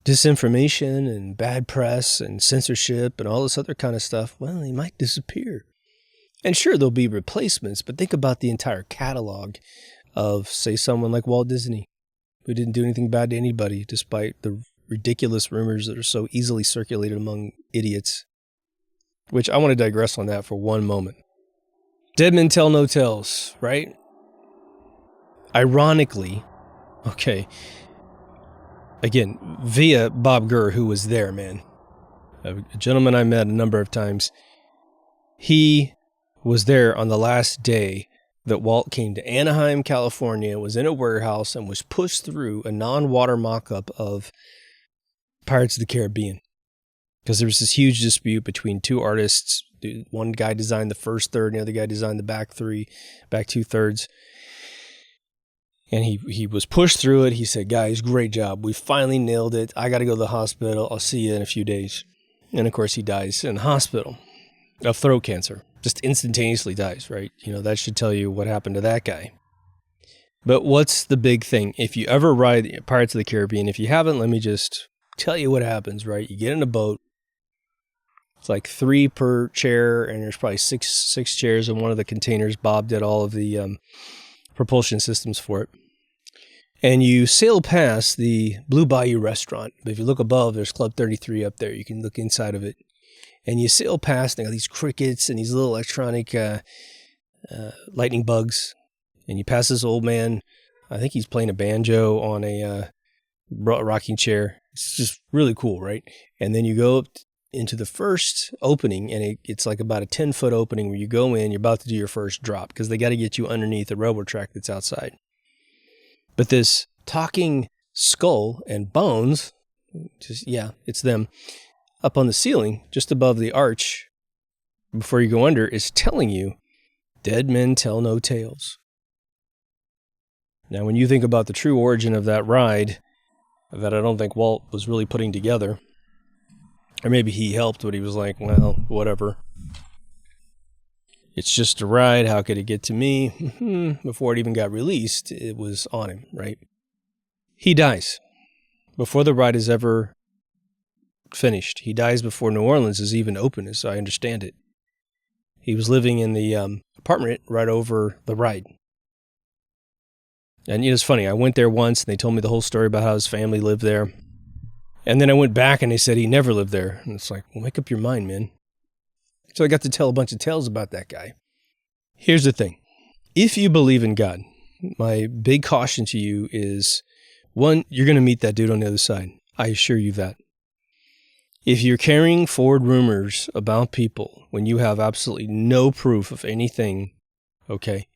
disinformation and bad press and censorship and all this other kind of stuff, well, they might disappear. And sure, there'll be replacements, but think about the entire catalog of, say, someone like Walt Disney, who didn't do anything bad to anybody despite the ridiculous rumors that are so easily circulated among idiots. Which I want to digress on that for one moment. Dead men tell no tales, right? Ironically, okay, again, via Bob Gurr, who was there, man. a gentleman I met a number of times. He was there on the last day that Walt came to Anaheim, California, was in a warehouse and was pushed through a non-water mock-up of Pirates of the Caribbean. Because there was this huge dispute between two artists. One guy designed the first third, and the other guy designed the back two thirds. And he was pushed through it. He said, guys, great job. We finally nailed it. I got to go to the hospital. I'll see you in a few days. And of course, he dies in the hospital of throat cancer. Just instantaneously dies, right? That should tell you what happened to that guy. But what's the big thing? If you ever ride Pirates of the Caribbean, if you haven't, let me just tell you what happens, right? You get in a boat. It's like 3 per chair, and there's probably six chairs in one of the containers. Bob did all of the propulsion systems for it. And you sail past the Blue Bayou restaurant. But if you look above, there's Club 33 up there. You can look inside of it. And you sail past, and they got these crickets and these little electronic lightning bugs. And you pass this old man. I think he's playing a banjo on a rocking chair. It's just really cool, right? And then you go up into the first opening, and it's like about a 10-foot opening where you go in, you're about to do your first drop because they got to get you underneath the railroad track that's outside. But this talking skull and bones, it's them, up on the ceiling, just above the arch, before you go under, is telling you, dead men tell no tales. Now, when you think about the true origin of that ride, that I don't think Walt was really putting together, or maybe he helped, but he was like, well, whatever. It's just a ride. How could it get to me? Before it even got released, it was on him, right? He dies before the ride is ever finished. He dies before New Orleans is even open, as I understand it. He was living in the apartment right over the ride. And it's funny. I went there once, and they told me the whole story about how his family lived there. And then I went back, and they said he never lived there. And it's like, well, make up your mind, man. So I got to tell a bunch of tales about that guy. Here's the thing. If you believe in God, my big caution to you is, one, you're going to meet that dude on the other side. I assure you that. If you're carrying forward rumors about people when you have absolutely no proof of anything, okay,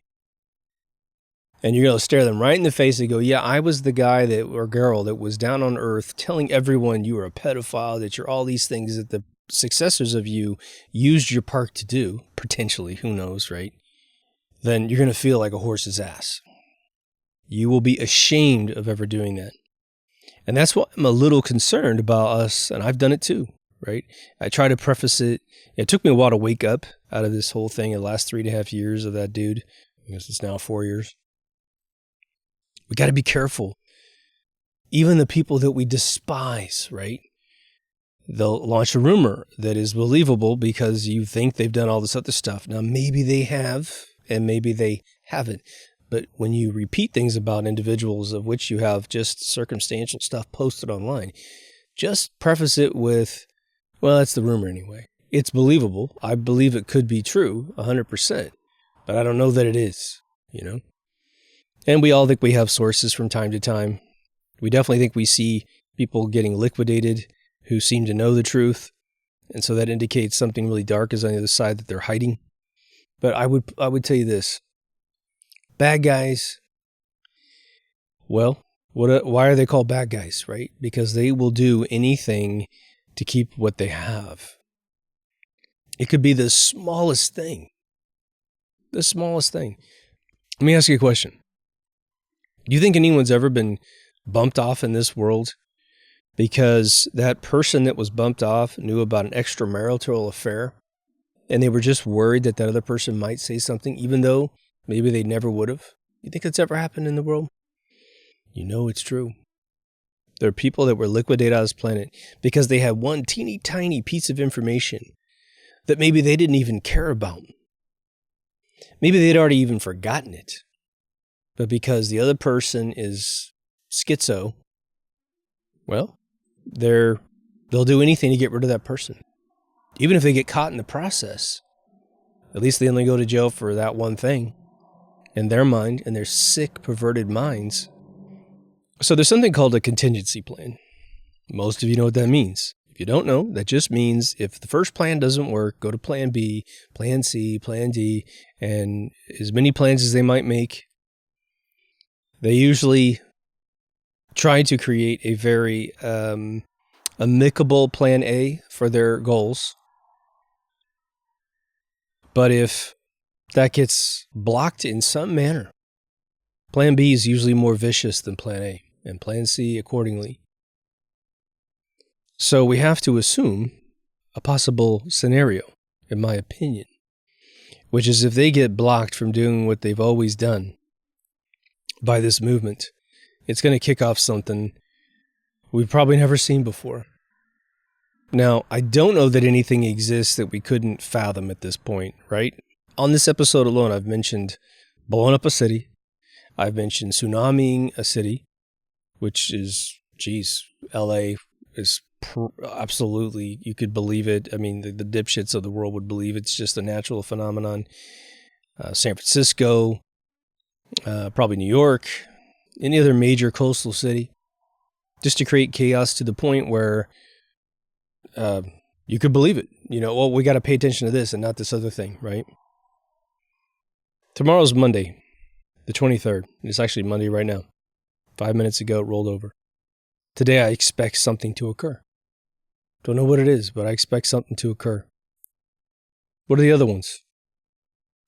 and you're going to stare them right in the face and go, yeah, I was the guy or girl that was down on earth telling everyone you were a pedophile, that you're all these things that the successors of you used your park to do, potentially, who knows, right? Then you're going to feel like a horse's ass. You will be ashamed of ever doing that. And that's what I'm a little concerned about us, and I've done it too, right? I try to preface it. It took me a while to wake up out of this whole thing in the last 3.5 years of that dude. I guess it's now 4 years. We got to be careful. Even the people that we despise, right? They'll launch a rumor that is believable because you think they've done all this other stuff. Now, maybe they have, and maybe they haven't. But when you repeat things about individuals of which you have just circumstantial stuff posted online, just preface it with, well, that's the rumor anyway. It's believable. I believe it could be true 100%, but I don't know that it is, And we all think we have sources from time to time. We definitely think we see people getting liquidated who seem to know the truth. And so that indicates something really dark is on the other side that they're hiding. But I would tell you this. Bad guys, well, why are they called bad guys, right? Because they will do anything to keep what they have. It could be the smallest thing. The smallest thing. Let me ask you a question. Do you think anyone's ever been bumped off in this world because that person that was bumped off knew about an extramarital affair and they were just worried that other person might say something, even though maybe they never would have? You think it's ever happened in the world? You know it's true. There are people that were liquidated on this planet because they had one teeny tiny piece of information that maybe they didn't even care about. Maybe they'd already even forgotten it. But because the other person is schizo, well, they'll do anything to get rid of that person. Even if they get caught in the process, at least they only go to jail for that one thing. In their mind, in their sick, perverted minds. So there's something called a contingency plan. Most of you know what that means. If you don't know, that just means if the first plan doesn't work, go to plan B, plan C, plan D, and as many plans as they might make, they usually try to create a very amicable plan A for their goals. But if that gets blocked in some manner, plan B is usually more vicious than plan A, and plan C accordingly. So we have to assume a possible scenario, in my opinion, which is if they get blocked from doing what they've always done by this movement, it's going to kick off something we've probably never seen before. Now, I don't know that anything exists that we couldn't fathom at this point, right? On this episode alone, I've mentioned blowing up a city. I've mentioned tsunamiing a city, which is, LA is absolutely, you could believe it. I mean, the dipshits of the world would believe it's just a natural phenomenon. San Francisco, probably New York, any other major coastal city, just to create chaos to the point where you could believe it. Well, we got to pay attention to this and not this other thing, right? Tomorrow's Monday, the 23rd. It's actually Monday right now. 5 minutes ago, it rolled over. Today, I expect something to occur. Don't know what it is, but I expect something to occur. What are the other ones?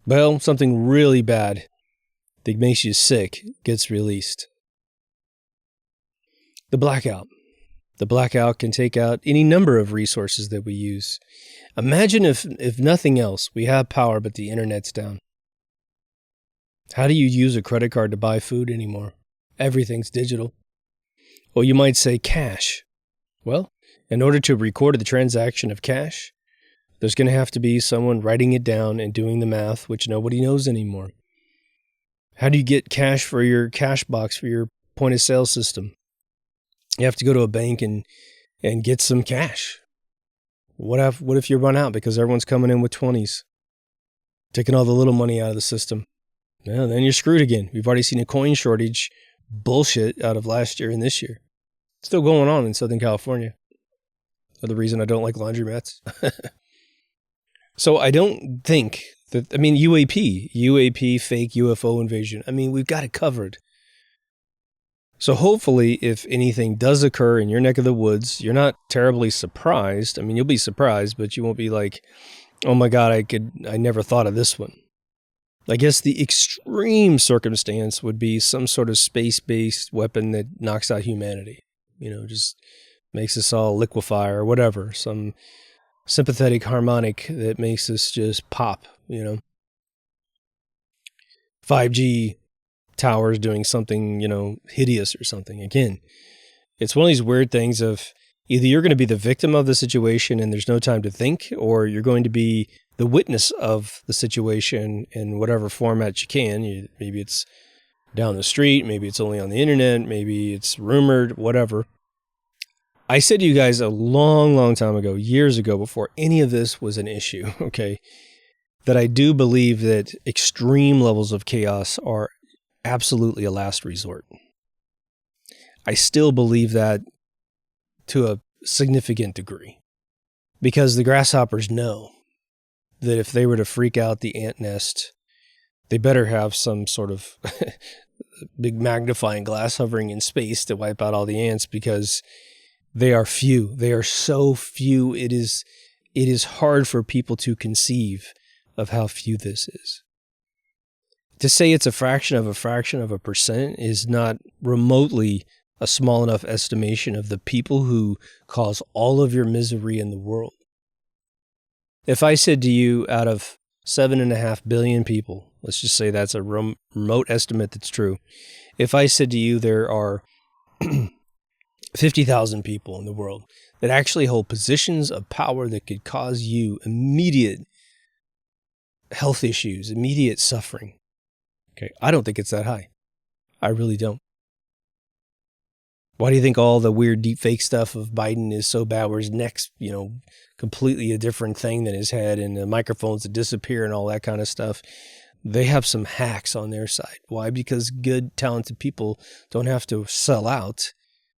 Well, something really bad that makes you sick gets released. The blackout. The blackout can take out any number of resources that we use. Imagine if nothing else, we have power, but the internet's down. How do you use a credit card to buy food anymore? Everything's digital. Well, you might say cash. Well, in order to record the transaction of cash, there's going to have to be someone writing it down and doing the math, which nobody knows anymore. How do you get cash for your cash box, for your point of sale system? You have to go to a bank and get some cash. What if you run out because everyone's coming in with 20s, taking all the little money out of the system? Well, then you're screwed again. We've already seen a coin shortage bullshit out of last year and this year. It's still going on in Southern California. Another reason I don't like laundromats. So I don't think that, UAP, fake UFO invasion. We've got it covered. So hopefully, if anything does occur in your neck of the woods, you're not terribly surprised. You'll be surprised, but you won't be like, oh my God, I never thought of this one. I guess the extreme circumstance would be some sort of space-based weapon that knocks out humanity. Just makes us all liquefy or whatever. Some sympathetic harmonic that makes us just pop, 5G towers doing something, hideous or something. Again, it's one of these weird things of either you're going to be the victim of the situation and there's no time to think, or you're going to be the witness of the situation in whatever format you can. Maybe it's down the street, maybe it's only on the internet, maybe it's rumored, whatever. I said to you guys a long, long time ago, years ago, before any of this was an issue, okay, that I do believe that extreme levels of chaos are absolutely a last resort. I still believe that to a significant degree, because the grasshoppers know that if they were to freak out the ant nest, they better have some sort of big magnifying glass hovering in space to wipe out all the ants, because they are few. They are so few. It is hard for people to conceive of how few this is. To say it's a fraction of a percent is not remotely a small enough estimation of the people who cause all of your misery in the world. If I said to you, out of 7.5 billion people, let's just say that's a remote estimate that's true. If I said to you there are 50,000 people in the world that actually hold positions of power that could cause you immediate health issues, immediate suffering. Okay, I don't think it's that high. I really don't. Why do you think all the weird deep fake stuff of Biden is so bad, where his neck's, completely a different thing than his head, and the microphones that disappear and all that kind of stuff? They have some hacks on their side. Why? Because good, talented people don't have to sell out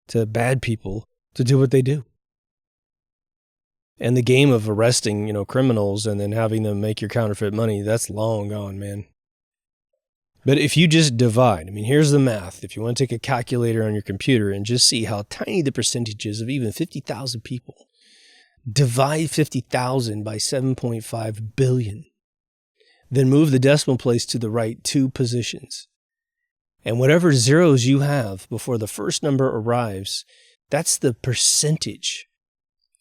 to bad people to do what they do. And the game of arresting, criminals and then having them make your counterfeit money, that's long gone, man. But if you just divide, here's the math. If you want to take a calculator on your computer and just see how tiny the percentage is of even 50,000 people, divide 50,000 by 7.5 billion. Then move the decimal place to the right 2 positions. And whatever zeros you have before the first number arrives, that's the percentage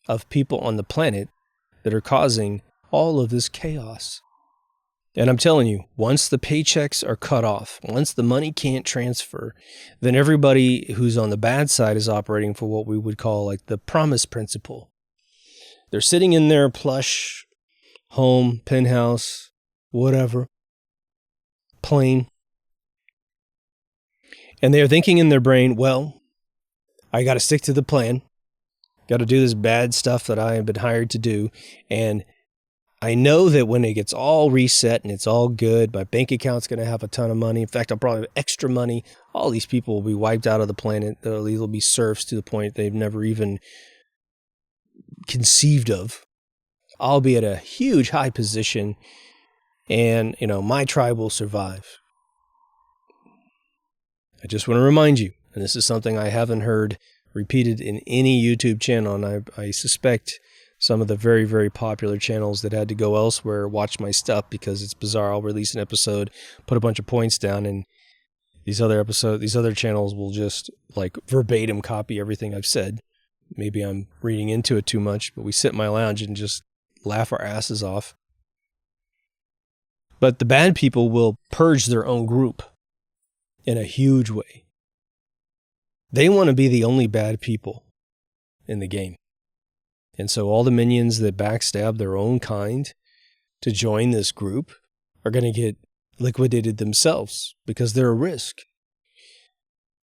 of people on the planet that are causing all of this chaos. And I'm telling you, once the paychecks are cut off, once the money can't transfer, then everybody who's on the bad side is operating for what we would call like the promise principle. They're sitting in their plush home, penthouse, whatever, plane. And they're thinking in their brain, well, I got to stick to the plan. Got to do this bad stuff that I have been hired to do. And I know that when it gets all reset and it's all good, my bank account's going to have a ton of money. In fact, I'll probably have extra money. All these people will be wiped out of the planet. These will be serfs to the point they've never even conceived of. I'll be at a huge high position and, my tribe will survive. I just want to remind you, and this is something I haven't heard repeated in any YouTube channel, and I suspect some of the very, very popular channels that had to go elsewhere watch my stuff because it's bizarre. I'll release an episode, put a bunch of points down, and these other channels will just like verbatim copy everything I've said. Maybe I'm reading into it too much, but we sit in my lounge and just laugh our asses off. But the bad people will purge their own group in a huge way. They want to be the only bad people in the game. And so all the minions that backstab their own kind to join this group are going to get liquidated themselves because they're a risk.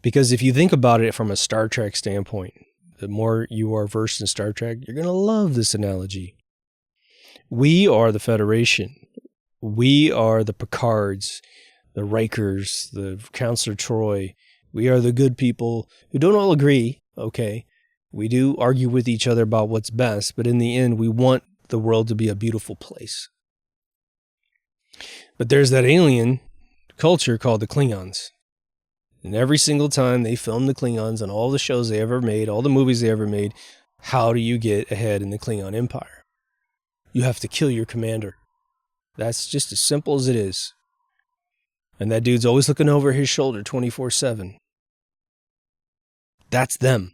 Because if you think about it from a Star Trek standpoint, the more you are versed in Star Trek, you're going to love this analogy. We are the Federation. We are the Picards, the Rikers, the Counselor Troy. We are the good people who don't all agree, okay? We do argue with each other about what's best, but in the end, we want the world to be a beautiful place. But there's that alien culture called the Klingons. And every single time they film the Klingons on all the shows they ever made, all the movies they ever made, how do you get ahead in the Klingon Empire? You have to kill your commander. That's just as simple as it is. And that dude's always looking over his shoulder 24/7. That's them.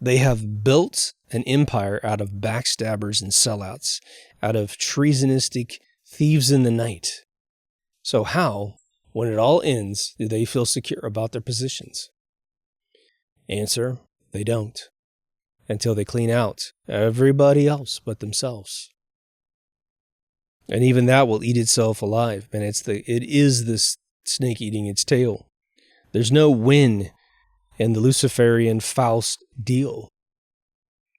They have built an empire out of backstabbers and sellouts, out of treasonistic thieves in the night. So how, when it all ends, do they feel secure about their positions? Answer, they don't. Until they clean out everybody else but themselves. And even that will eat itself alive. And it is this snake eating its tail. There's no win in the Luciferian Faust deal.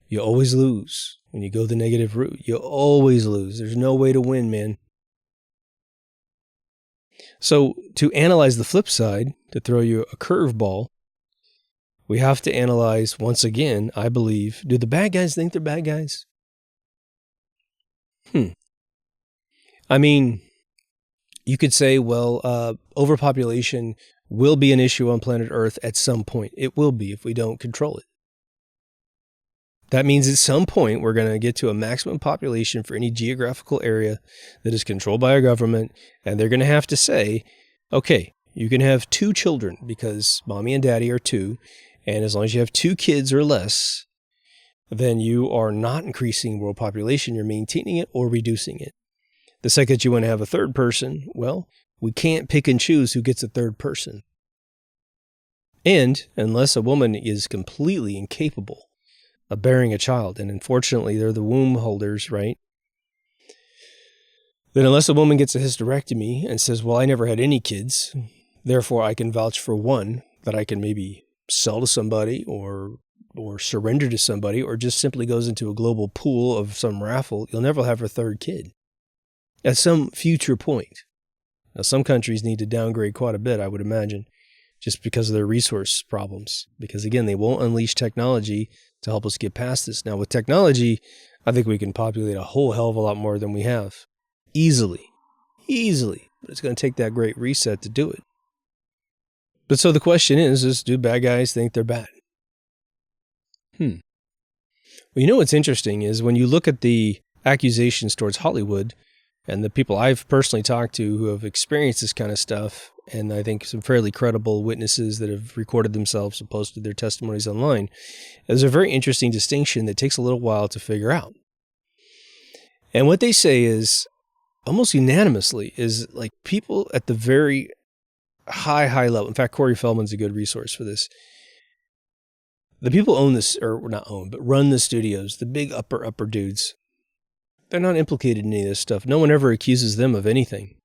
You always lose. When you go the negative route, you always lose. There's no way to win, man. So to analyze the flip side, to throw you a curveball, we have to analyze, once again, I believe, do the bad guys think they're bad guys? You could say, well, overpopulation will be an issue on planet Earth at some point. It will be if we don't control it. That means at some point we're going to get to a maximum population for any geographical area that is controlled by our government, and they're going to have to say, okay, you can have 2 children because mommy and daddy are 2, and as long as you have 2 kids or less, then you are not increasing world population, you're maintaining it or reducing it. The second you want to have a third person, well, we can't pick and choose who gets a third person. And unless a woman is completely incapable of bearing a child, and unfortunately they're the womb holders, right? Then unless a woman gets a hysterectomy and says, well, I never had any kids, therefore I can vouch for one that I can maybe sell to somebody or surrender to somebody, or just simply goes into a global pool of some raffle, you'll never have a third kid. At some future point. Now, some countries need to downgrade quite a bit, I would imagine, just because of their resource problems. Because again, they won't unleash technology to help us get past this. Now with technology, I think we can populate a whole hell of a lot more than we have. Easily. But it's going to take that great reset to do it. But so the question is do bad guys think they're bad? Well, you know what's interesting is when you look at the accusations towards Hollywood and the people I've personally talked to who have experienced this kind of stuff, and I think some fairly credible witnesses that have recorded themselves and posted their testimonies online, there's a very interesting distinction that takes a little while to figure out. And what they say is, almost unanimously, is like people at the very high level. In fact, Corey Feldman's a good resource for this. The people own this, or not own, but run the studios, the big upper dudes, they're not implicated in any of this stuff. No one ever accuses them of anything.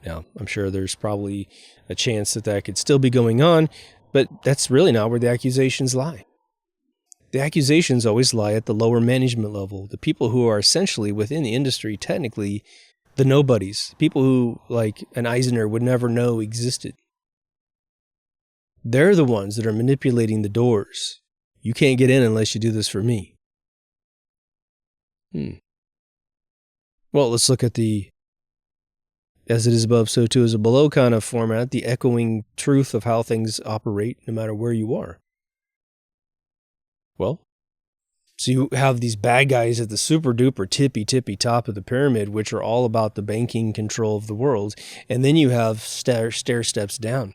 Now, I'm sure there's probably a chance that could still be going on, but that's really not where the accusations lie. The accusations always lie at the lower management level, the people who are essentially within the industry, technically the nobodies, people who, like an Eisner, would never know existed. They're the ones that are manipulating the doors. You can't get in unless you do this for me. Well, let's look at the as it is above, so too is it below kind of format, the echoing truth of how things operate no matter where you are. Well, so you have these bad guys at the super duper tippy top of the pyramid, which are all about the banking control of the world. And then you have stair steps down.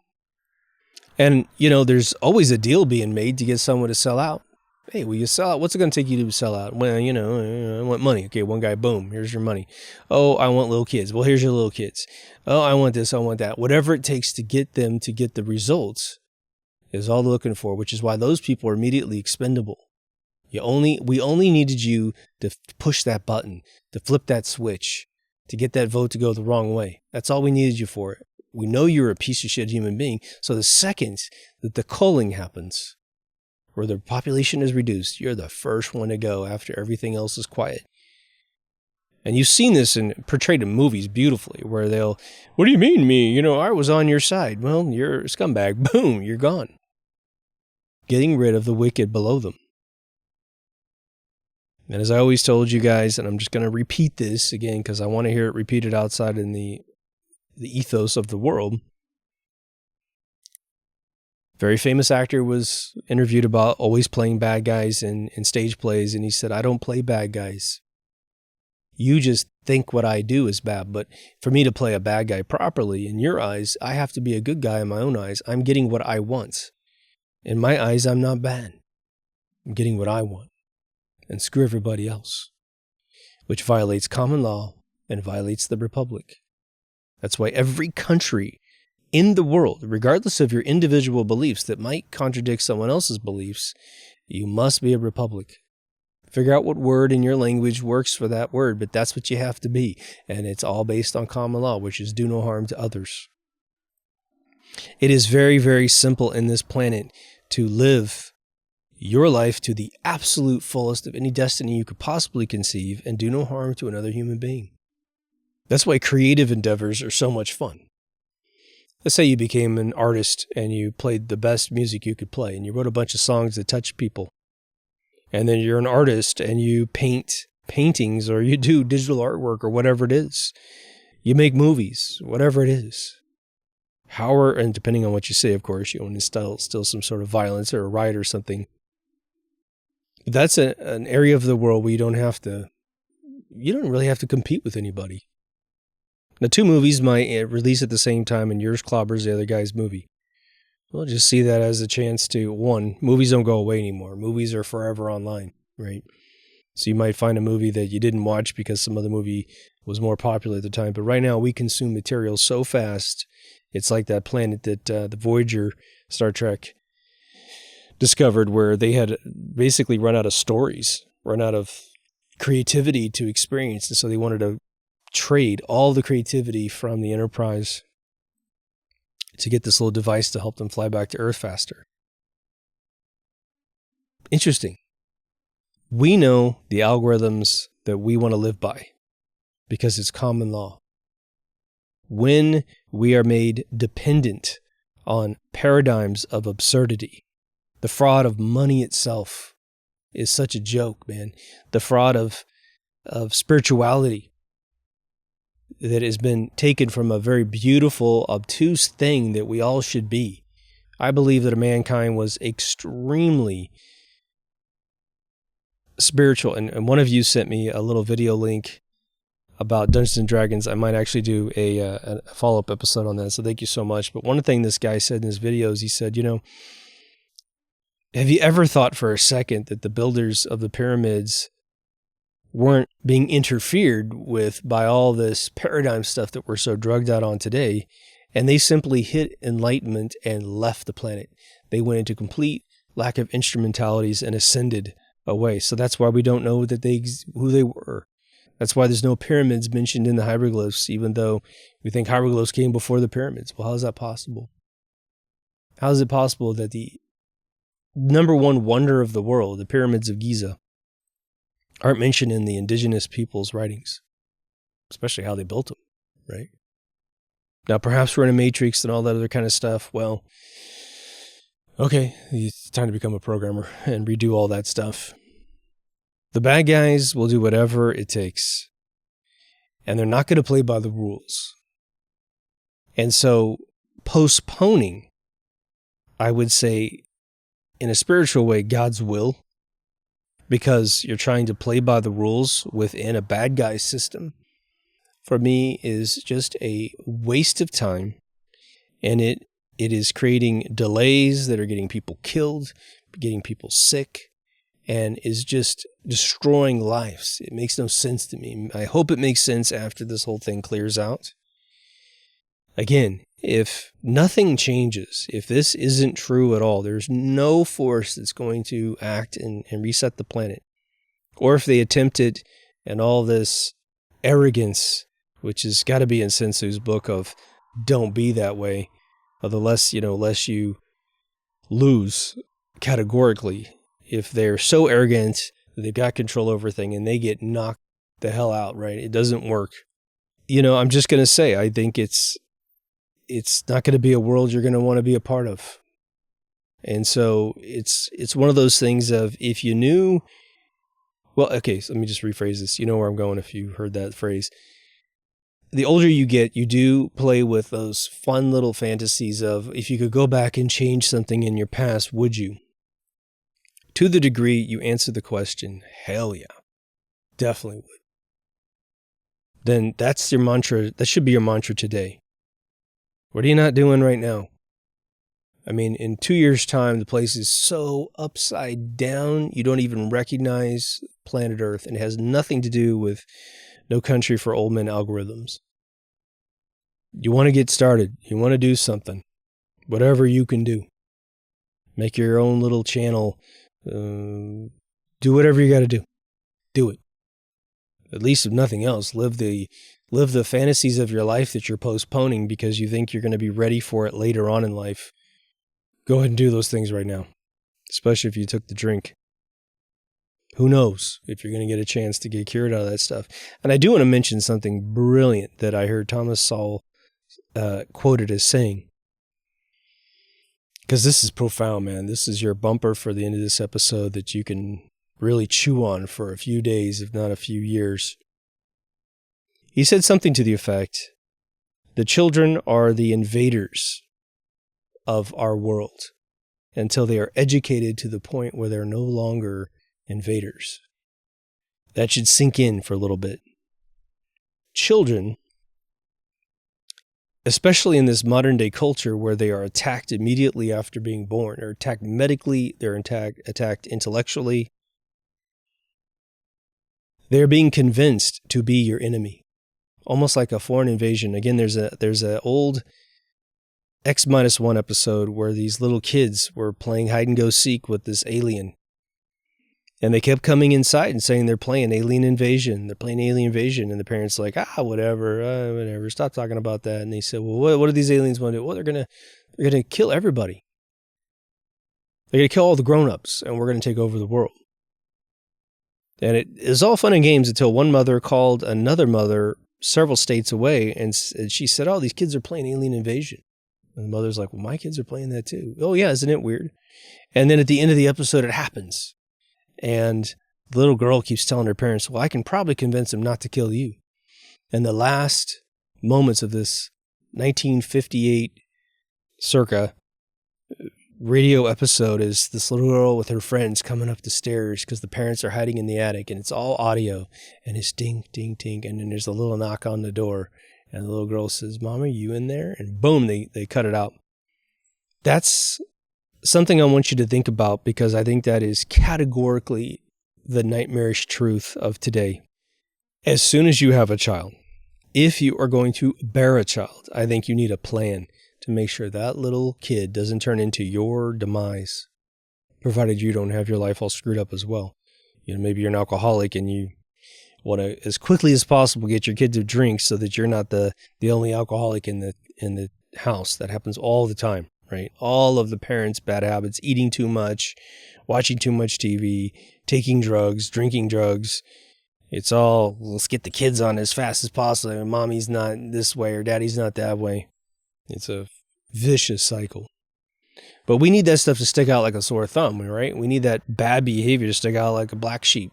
And, there's always a deal being made to get someone to sell out. Hey, will you sell out? What's it going to take you to sell out? Well, I want money. Okay, one guy, boom, here's your money. Oh, I want little kids. Well, here's your little kids. Oh, I want this, I want that. Whatever it takes to get them to get the results is all they're looking for, which is why those people are immediately expendable. We only needed you to push that button, to flip that switch, to get that vote to go the wrong way. That's all we needed you for. We know you're a piece of shit human being. So the second that the culling happens, where the population is reduced, you're the first one to go after everything else is quiet. And you've seen this portrayed in movies beautifully, where what do you mean me? I was on your side. Well, you're a scumbag. Boom, you're gone. Getting rid of the wicked below them. And as I always told you guys, and I'm just going to repeat this again because I want to hear it repeated outside in the ethos of the world. Very famous actor was interviewed about always playing bad guys in stage plays, and he said, I don't play bad guys. You just think what I do is bad, but for me to play a bad guy properly, in your eyes, I have to be a good guy in my own eyes. I'm getting what I want. In my eyes, I'm not bad. I'm getting what I want. And screw everybody else, which violates common law and violates the Republic. That's why every country in the world, regardless of your individual beliefs that might contradict someone else's beliefs, you must be a republic. Figure out what word in your language works for that word, but that's what you have to be. And it's all based on common law, which is do no harm to others. It is very, very simple in this planet to live your life to the absolute fullest of any destiny you could possibly conceive and do no harm to another human being. That's why creative endeavors are so much fun. Let's say you became an artist and you played the best music you could play and you wrote a bunch of songs that touch people. And then you're an artist and you paint paintings or you do digital artwork or whatever it is. You make movies, whatever it is. And depending on what you say, of course, you want to still some sort of violence or a riot or something. That's an area of the world where you don't really have to compete with anybody. Now, two movies might release at the same time and yours clobbers the other guy's movie. We'll just see that as a chance to, one, movies don't go away anymore. Movies are forever online, right? So you might find a movie that you didn't watch because some other movie was more popular at the time. But right now we consume material so fast. It's like that planet that the Voyager Star Trek discovered where they had basically run out of stories, run out of creativity to experience. And so they wanted to trade all the creativity from the Enterprise to get this little device to help them fly back to Earth faster. Interesting. We know the algorithms that we want to live by because it's common law. When we are made dependent on paradigms of absurdity. The fraud of money itself is such a joke, man. The fraud of spirituality that has been taken from a very beautiful, obtuse thing that we all should be. I believe that mankind was extremely spiritual. And one of you sent me a little video link about Dungeons and Dragons. I might actually do a follow-up episode on that, so thank you so much. But one thing this guy said in his videos, he said, have you ever thought for a second that the builders of the pyramids weren't being interfered with by all this paradigm stuff that we're so drugged out on today, and they simply hit enlightenment and left the planet? They went into complete lack of instrumentalities and ascended away. So that's why we don't know that who they were. That's why there's no pyramids mentioned in the hieroglyphs, even though we think hieroglyphs came before the pyramids. Well, how is that possible? How is it possible that the number one wonder of the world, the pyramids of Giza, aren't mentioned in the indigenous people's writings, especially how they built them, right? Now, perhaps we're in a matrix and all that other kind of stuff. Well, okay, it's time to become a programmer and redo all that stuff. The bad guys will do whatever it takes, and they're not going to play by the rules. And so postponing, I would say, in a spiritual way, God's will, because you're trying to play by the rules within a bad guy system, for me is just a waste of time, and it is creating delays that are getting people killed, getting people sick, and is just destroying lives. It makes no sense to me. I hope it makes sense after this whole thing clears out. Again, if nothing changes, if this isn't true at all, there's no force that's going to act and reset the planet. Or if they attempt it and all this arrogance, which has got to be in Sensu's book of don't be that way, or the less you lose categorically. If they're so arrogant that they've got control over everything and they get knocked the hell out, right? It doesn't work. I'm just going to say, I think it's not going to be a world you're going to want to be a part of. And so it's one of those things of, if you knew, well, okay, so let me just rephrase this. You know where I'm going if you heard that phrase. The older you get, you do play with those fun little fantasies of, if you could go back and change something in your past, would you? To the degree you answer the question, hell yeah, definitely would. Then that's your mantra. That should be your mantra today. What are you not doing right now? I mean, in 2 years' time, the place is so upside down, you don't even recognize planet Earth, and it has nothing to do with No Country for Old Men algorithms. You want to get started. You want to do something. Whatever you can do. Make your own little channel. Do whatever you got to do. Do it. At least if nothing else, live the fantasies of your life that you're postponing because you think you're going to be ready for it later on in life. Go ahead and do those things right now, especially if you took the drink. Who knows if you're going to get a chance to get cured out of that stuff. And I do want to mention something brilliant that I heard Thomas Sowell quoted as saying. Because this is profound, man. This is your bumper for the end of this episode that you can really chew on for a few days, if not a few years. He said something to the effect, the children are the invaders of our world until they are educated to the point where they're no longer invaders. That should sink in for a little bit. Children, especially in this modern day culture where they are attacked immediately after being born, they're attacked medically, they're attacked intellectually. They're being convinced to be your enemy, almost like a foreign invasion. Again, there's a old X-1 episode where these little kids were playing hide and go seek with this alien. And they kept coming inside and saying they're playing alien invasion. They're playing alien invasion. And the parents like, whatever. Stop talking about that. And they said, well, what do these aliens want to do? Well, they're gonna kill everybody. They're gonna kill all the grown-ups, and we're gonna take over the world. And it is all fun and games until one mother called another mother several states away, and she said, oh, these kids are playing alien invasion. And the mother's like, well, my kids are playing that too. Oh, yeah, isn't it weird? And then at the end of the episode, it happens. And the little girl keeps telling her parents, well, I can probably convince him not to kill you. And the last moments of this 1958 circa radio episode is this little girl with her friends coming up the stairs because the parents are hiding in the attic, and it's all audio, and it's ding, ding, ding, and then there's a little knock on the door, and the little girl says, Mom, are you in there? And boom, they cut it out. That's something I want you to think about, because I think that is categorically the nightmarish truth of today. As soon as you have a child, if you are going to bear a child, I think you need a plan to make sure that little kid doesn't turn into your demise, provided you don't have your life all screwed up as well. You know, maybe you're an alcoholic and you want to, as quickly as possible, get your kid to drink so that you're not the only alcoholic in the house. That happens all the time, right? All of the parents' bad habits: eating too much, watching too much TV, taking drugs, drinking drugs. It's all, let's get the kids on as fast as possible. And mommy's not this way or daddy's not that way. It's a vicious cycle. But we need that stuff to stick out like a sore thumb, right? We need that bad behavior to stick out like a black sheep,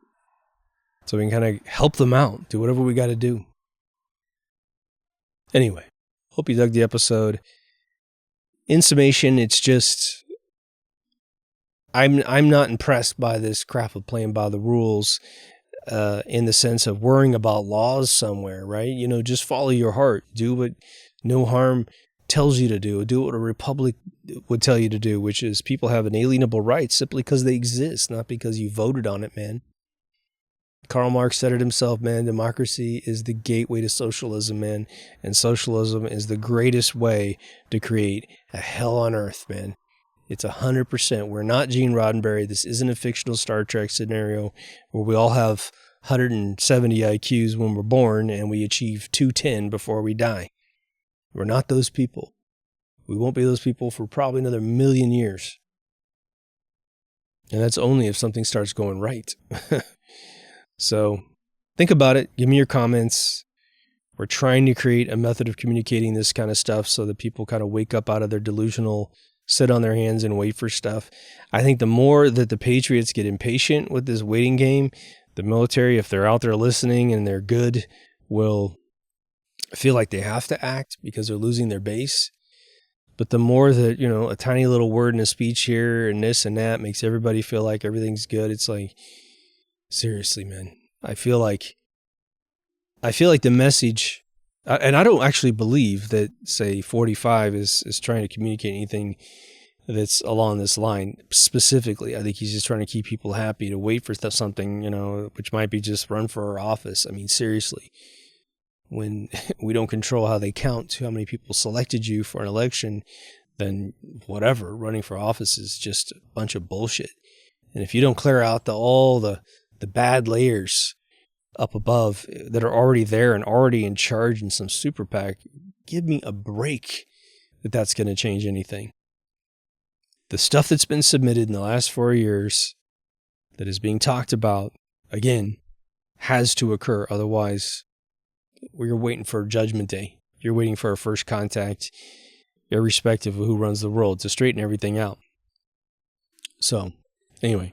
so we can kind of help them out, do whatever we got to do. Anyway, hope you dug the episode. In summation, it's just, I'm not impressed by this crap of playing by the rules, in the sense of worrying about laws somewhere, right? You know, just follow your heart. Do what no harm tells you to do. Do what a republic would tell you to do, which is people have inalienable rights simply because they exist, not because you voted on it, man. Karl Marx said it himself, man. Democracy is the gateway to socialism, man. And socialism is the greatest way to create a hell on earth, man. It's 100%. We're not Gene Roddenberry. This isn't a fictional Star Trek scenario where we all have 170 IQs when we're born and we achieve 210 before we die. We're not those people. We won't be those people for probably another 1,000,000 years. And that's only if something starts going right. So think about it. Give me your comments. We're trying to create a method of communicating this kind of stuff so that people kind of wake up out of their delusional sit on their hands and wait for stuff. I think the more that the patriots get impatient with this waiting game, the military, if they're out there listening and they're good, will feel like they have to act because they're losing their base. But the more that, you know, a tiny little word in a speech here and this and that makes everybody feel like everything's good, it's like, seriously, man, I feel like the message, and I don't actually believe that, say, 45 is trying to communicate anything that's along this line specifically. I think he's just trying to keep people happy, to wait for something, you know, which might be just run for our office. I mean, seriously, when we don't control how they count how many people selected you for an election, then whatever, running for office is just a bunch of bullshit. And if you don't clear out all the bad layers up above that are already there and already in charge in some super PAC, give me a break that's going to change anything. The stuff that's been submitted in the last 4 years that is being talked about, again, has to occur. Otherwise, we're waiting for Judgment Day. You're waiting for our first contact, irrespective of who runs the world, to straighten everything out. So, anyway.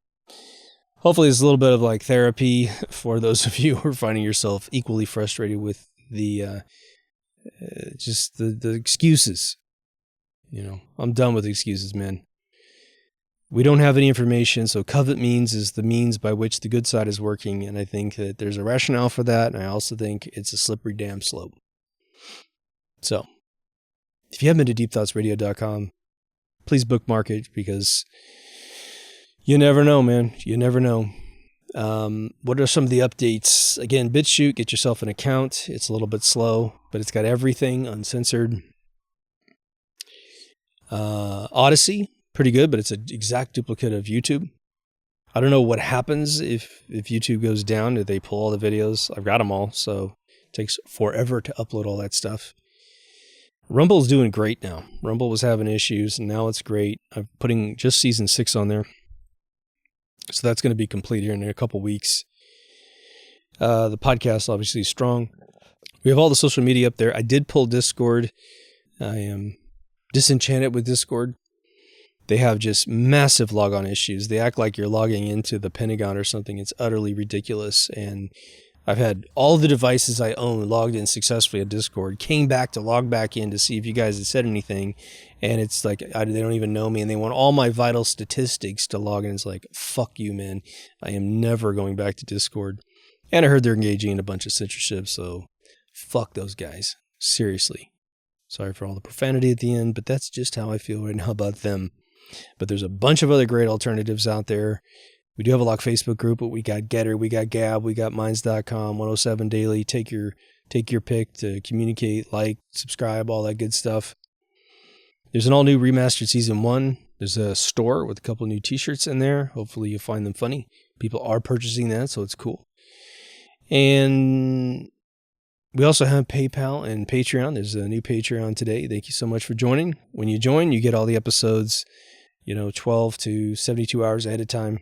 Hopefully it's a little bit of like therapy for those of you who are finding yourself equally frustrated with the just the excuses. You know, I'm done with excuses, man. We don't have any information, so covet means is the means by which the good side is working, and I think that there's a rationale for that, and I also think it's a slippery damn slope. So, if you haven't been to deepthoughtsradio.com, please bookmark it, because you never know, man. You never know. What are some of the updates? Again, BitChute, get yourself an account. It's a little bit slow, but it's got everything uncensored. Odyssey, pretty good, but it's an exact duplicate of YouTube. I don't know what happens if YouTube goes down. Do they pull all the videos? I've got them all, so it takes forever to upload all that stuff. Rumble's doing great now. Rumble was having issues, and now it's great. I'm putting just season 6 on there. So that's going to be complete here in a couple weeks. The podcast obviously is strong. We have all the social media up there. I did pull Discord. I am disenchanted with Discord. They have just massive logon issues. They act like you're logging into the Pentagon or something. It's utterly ridiculous. And I've had all the devices I own logged in successfully at Discord, came back to log back in to see if you guys had said anything. And it's like, they don't even know me. And they want all my vital statistics to log in. It's like, fuck you, man. I am never going back to Discord. And I heard they're engaging in a bunch of censorship. So fuck those guys. Seriously. Sorry for all the profanity at the end, but that's just how I feel right now about them. But there's a bunch of other great alternatives out there. We do have a locked Facebook group, but we got Getter, we got Gab, we got Minds.com, 107 Daily. Take your pick to communicate, like, subscribe, all that good stuff. There's an all-new Remastered Season 1. There's a store with a couple new t-shirts in there. Hopefully you'll find them funny. People are purchasing that, so it's cool. And we also have PayPal and Patreon. There's a new Patreon today. Thank you so much for joining. When you join, you get all the episodes, 12 to 72 hours ahead of time.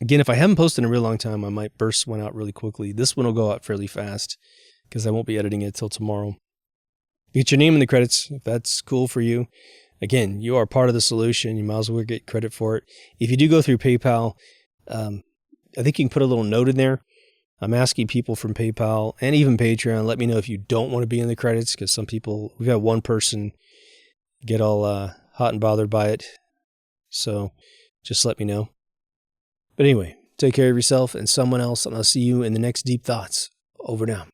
Again, if I haven't posted in a real long time, I might burst one out really quickly. This one will go out fairly fast because I won't be editing it till tomorrow. Get your name in the credits if that's cool for you. Again, you are part of the solution. You might as well get credit for it. If you do go through PayPal, I think you can put a little note in there. I'm asking people from PayPal and even Patreon, let me know if you don't want to be in the credits, because some people, we've had one person get all hot and bothered by it. So just let me know. But anyway, take care of yourself and someone else, and I'll see you in the next Deep Thoughts. Over now.